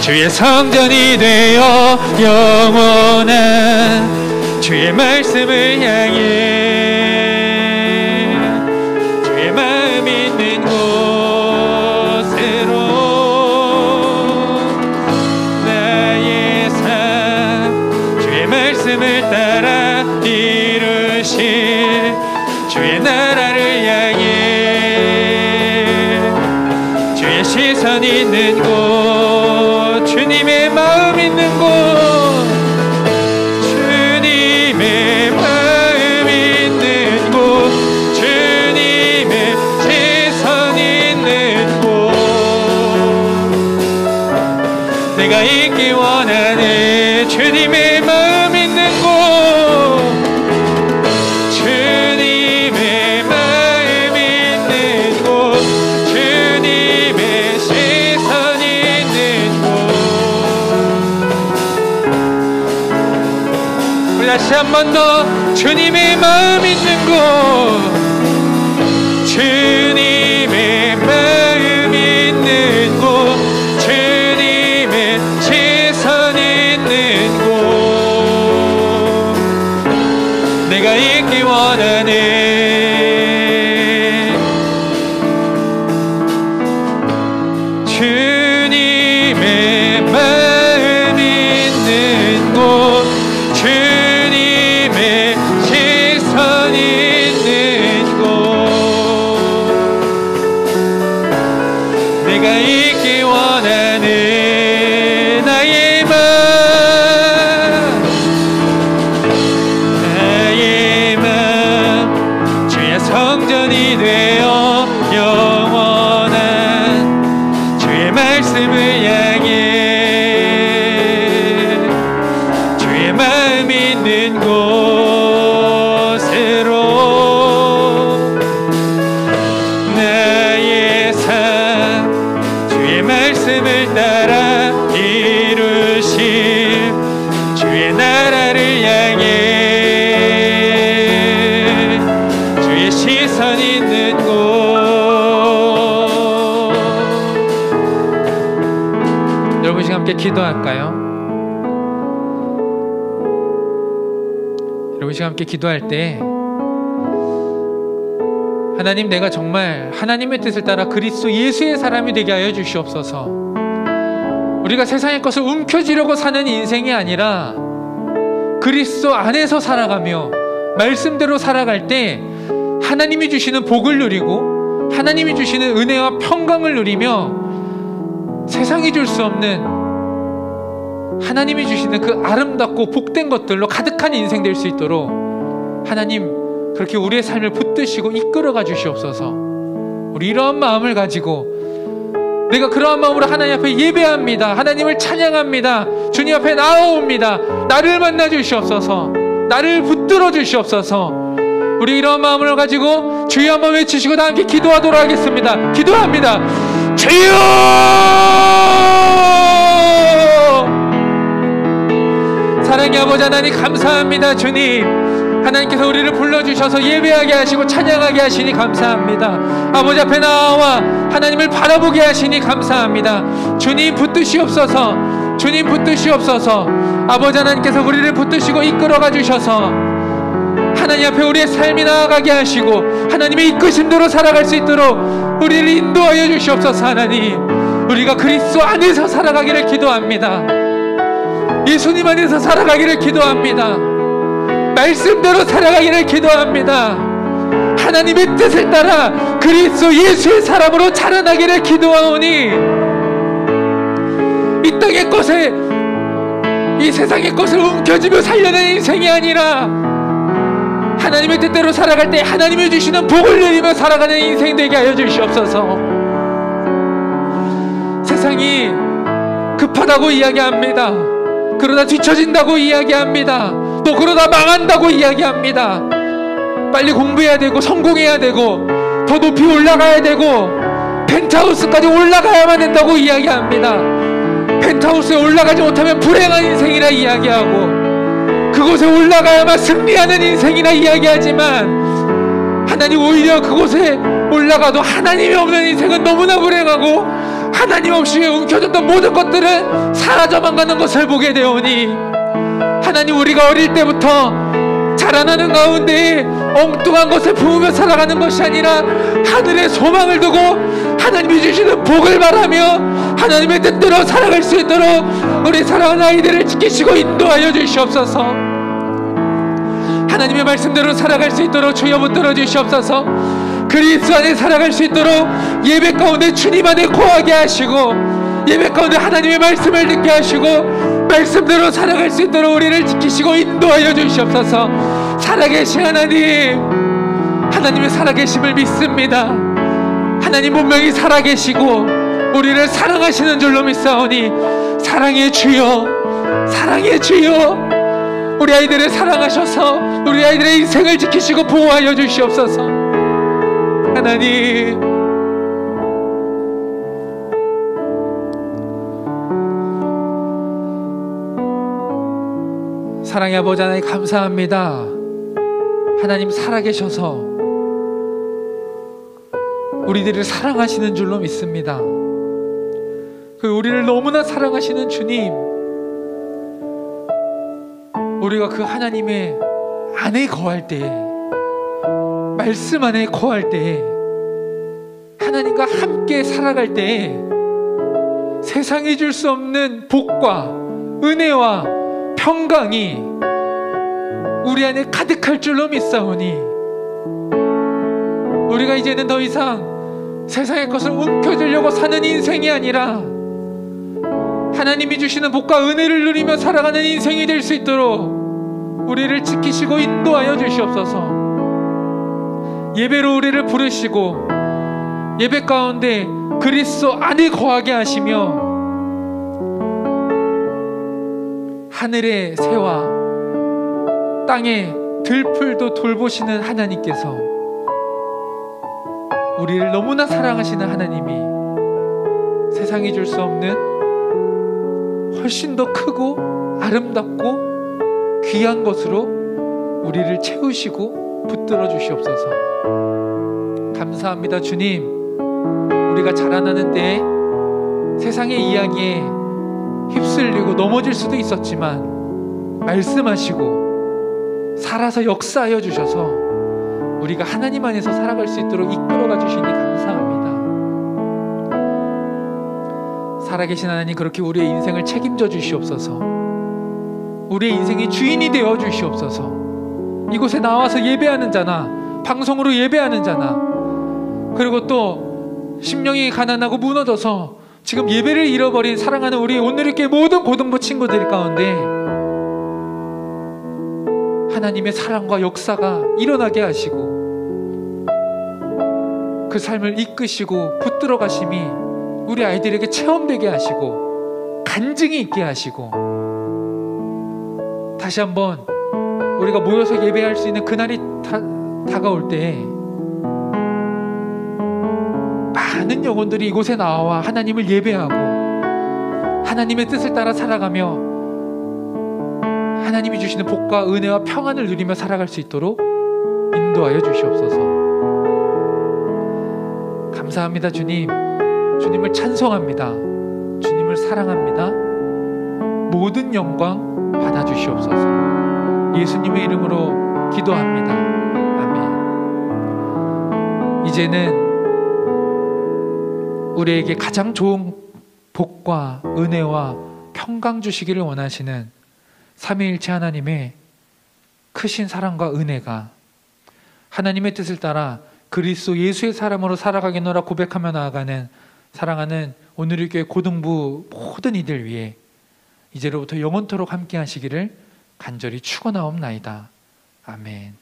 S4: 주의 성전이 되어 영원한 주의 말씀을 향해 주의 마음 있는 곳으로 나의 삶 주의 말씀을 따라 이루신 주의 나라를 향해 주의 시선 있는 곳 주님의 마음 있는 곳 주님의 마음 있는 곳 주님의 시선 있는 곳 내가 있기 원하는 주님의 마음 있는 곳 주님의 마음 있는 곳 주님의 시선 있는 곳 우리 다시 한 번 더 주님의 마음 있는 곳 주님의 마음 있는 곳 주님의 시선 있는 곳 내가 있기 원하는 주님의 마음 있는 곳 주님의 시선 있는 곳 내가 있기 원하는 나의 마음 주의 성전이 되어 영원한 주의 말씀을 향해 주의 마음 있는 곳으로 나의 삶 주의 말씀을 따라 이루신 주의 나라를 향해 주의 시선 있는 곳 여러분 지금 함께 기도할까요? 여러분 지금 함께 기도할 때 하나님 내가 정말 하나님의 뜻을 따라 그리스도 예수의 사람이 되게 하여 주시옵소서. 우리가 세상의 것을 움켜쥐려고 사는 인생이 아니라 그리스도 안에서 살아가며 말씀대로 살아갈 때 하나님이 주시는 복을 누리고 하나님이 주시는 은혜와 평강을 누리며 세상이 줄 수 없는 하나님이 주시는 그 아름답고 복된 것들로 가득한 인생 될 수 있도록 하나님 그렇게 우리의 삶을 붙드시고 이끌어가 주시옵소서. 우리 이러한 마음을 가지고 내가 그러한 마음으로 하나님 앞에 예배합니다. 하나님을 찬양합니다. 주님 앞에 나아옵니다. 나를 만나 주시옵소서. 나를 붙들어 주시옵소서. 우리 이러한 마음을 가지고 주여 한번 외치시고 다 함께 기도하도록 하겠습니다. 기도합니다. 주여! 사랑의 아버지 하나님 감사합니다. 주님 하나님께서 우리를 불러주셔서 예배하게 하시고 찬양하게 하시니 감사합니다. 아버지 앞에 나와 하나님을 바라보게 하시니 감사합니다. 주님 붙드시옵소서. 주님 붙드시옵소서. 아버지 하나님께서 우리를 붙드시고 이끌어가 주셔서 하나님 앞에 우리의 삶이 나아가게 하시고 하나님의 이끄심대로 살아갈 수 있도록 우리를 인도하여 주시옵소서. 하나님 우리가 그리스도 안에서 살아가기를 기도합니다. 예수님 안에서 살아가기를 기도합니다. 말씀대로 살아가기를 기도합니다. 하나님의 뜻을 따라 그리스도 예수의 사람으로 자라나기를 기도하오니 이 땅의 것에, 이 세상의 것을 움켜쥐며 살려는 인생이 아니라 하나님의 뜻대로 살아갈 때 하나님이 주시는 복을 누리며 살아가는 인생 되게 하여 주시옵소서. 세상이 급하다고 이야기합니다. 그러다 뒤처진다고 이야기합니다. 또 그러다 망한다고 이야기합니다. 빨리 공부해야 되고 성공해야 되고 더 높이 올라가야 되고 펜트하우스까지 올라가야만 된다고 이야기합니다. 펜트하우스에 올라가지 못하면 불행한 인생이라 이야기하고 그곳에 올라가야만 승리하는 인생이라 이야기하지만 하나님, 오히려 그곳에 올라가도 하나님이 없는 인생은 너무나 불행하고 하나님 없이 움켜졌던 모든 것들은 사라져만 가는 것을 보게 되오니 하나님, 우리가 어릴 때부터 자라나는 가운데 엉뚱한 것을 부으며 살아가는 것이 아니라 하늘에 소망을 두고 하나님이 주시는 복을 바라며 하나님의 뜻대로 살아갈 수 있도록 우리 사랑하는 아이들을 지키시고 인도하여 주시옵소서. 하나님의 말씀대로 살아갈 수 있도록 주여 붙들어 주시옵소서. 그리스도 안에 살아갈 수 있도록 예배 가운데 주님 안에 거하게 하시고 예배 가운데 하나님의 말씀을 듣게 하시고 말씀대로 살아갈 수 있도록 우리를 지키시고 인도하여 주시옵소서. 살아계신 하나님, 하나님의 살아계심을 믿습니다. 하나님 분명히 살아계시고 우리를 사랑하시는 줄로 믿사오니 사랑의 주여, 사랑의 주여, 우리 아이들을 사랑하셔서 우리 아이들의 인생을 지키시고 보호하여 주시옵소서. 하나님, 사랑의 아버지 하나님 감사합니다. 하나님 살아계셔서 우리들을 사랑하시는 줄로 믿습니다. 그 우리를 너무나 사랑하시는 주님, 우리가 그 하나님의 안에 거할 때, 말씀 안에 거할 때, 하나님과 함께 살아갈 때 세상이 줄 수 없는 복과 은혜와 평강이 우리 안에 가득할 줄로 믿사오니 우리가 이제는 더 이상 세상의 것을 움켜쥐려고 사는 인생이 아니라 하나님이 주시는 복과 은혜를 누리며 살아가는 인생이 될 수 있도록 우리를 지키시고 인도하여 주시옵소서. 예배로 우리를 부르시고 예배 가운데 그리스도 안에 거하게 하시며 하늘의 새와 땅의 들풀도 돌보시는 하나님께서, 우리를 너무나 사랑하시는 하나님이 세상이 줄 수 없는 훨씬 더 크고 아름답고 귀한 것으로 우리를 채우시고 붙들어 주시옵소서. 감사합니다. 주님, 우리가 자라나는 때에 세상의 이야기에 휩쓸리고 넘어질 수도 있었지만 말씀하시고 살아서 역사하여 주셔서 우리가 하나님 안에서 살아갈 수 있도록 이끌어가 주시니 감사합니다. 살아계신 하나님, 그렇게 우리의 인생을 책임져 주시옵소서. 우리의 인생의 주인이 되어 주시옵소서. 이곳에 나와서 예배하는 자나 방송으로 예배하는 자나, 그리고 또 심령이 가난하고 무너져서 지금 예배를 잃어버린 사랑하는 우리 오늘의 모든 고등부 친구들 가운데 하나님의 사랑과 역사가 일어나게 하시고 그 삶을 이끄시고 붙들어 가심이 우리 아이들에게 체험되게 하시고 간증이 있게 하시고, 다시 한번 우리가 모여서 예배할 수 있는 그날이 다가올 때 많은 영혼들이 이곳에 나와 하나님을 예배하고 하나님의 뜻을 따라 살아가며 하나님이 주시는 복과 은혜와 평안을 누리며 살아갈 수 있도록 인도하여 주시옵소서. 감사합니다. 주님, 주님을 찬송합니다. 주님을 사랑합니다. 모든 영광 받아주시옵소서. 예수님의 이름으로 기도합니다. 아멘. 이제는 우리에게 가장 좋은 복과 은혜와 평강 주시기를 원하시는 삼위일체 하나님의 크신 사랑과 은혜가 하나님의 뜻을 따라 그리스도 예수의 사람으로 살아가겠노라 고백하며 나아가는 사랑하는 오늘의 교회 고등부 모든 이들 위해 이제로부터 영원토록 함께 하시기를 간절히 축원하옵나이다. 아멘.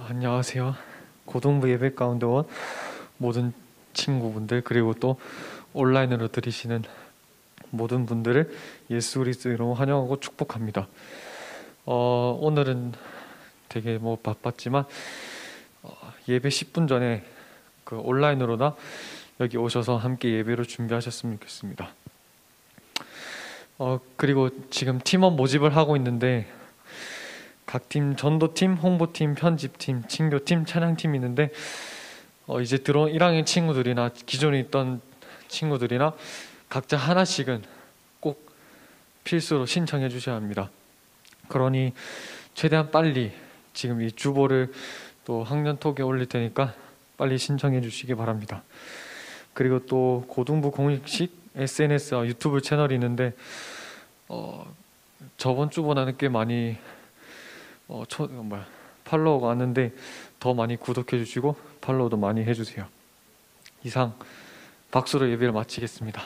S2: 안녕하세요. 고등부 예배 가운데 온 모든 친구분들, 그리고 또 온라인으로 들으시는 모든 분들을 예수 그리스도 이름으로 환영하고 축복합니다. 오늘은 되게 바빴지만 예배 10분 전에 그 온라인으로나 여기 오셔서 함께 예배를 준비하셨으면 좋겠습니다. 그리고 지금 팀원 모집을 하고 있는데 각 팀, 전도팀, 홍보팀, 편집팀, 친교팀, 찬양팀이 있는데 이제 들어온 1학년 친구들이나 기존에 있던 친구들이나 각자 하나씩은 꼭 필수로 신청해 주셔야 합니다. 그러니 최대한 빨리 지금 이 주보를 또 학년톡에 올릴 테니까 빨리 신청해 주시기 바랍니다. 그리고 또 고등부 공식식 SNS와 유튜브 채널이 있는데 저번 주보다는 꽤 많이 팔로워가 왔는데 더 많이 구독해 주시고 팔로우도 많이 해주세요. 이상 박수로 예배를 마치겠습니다.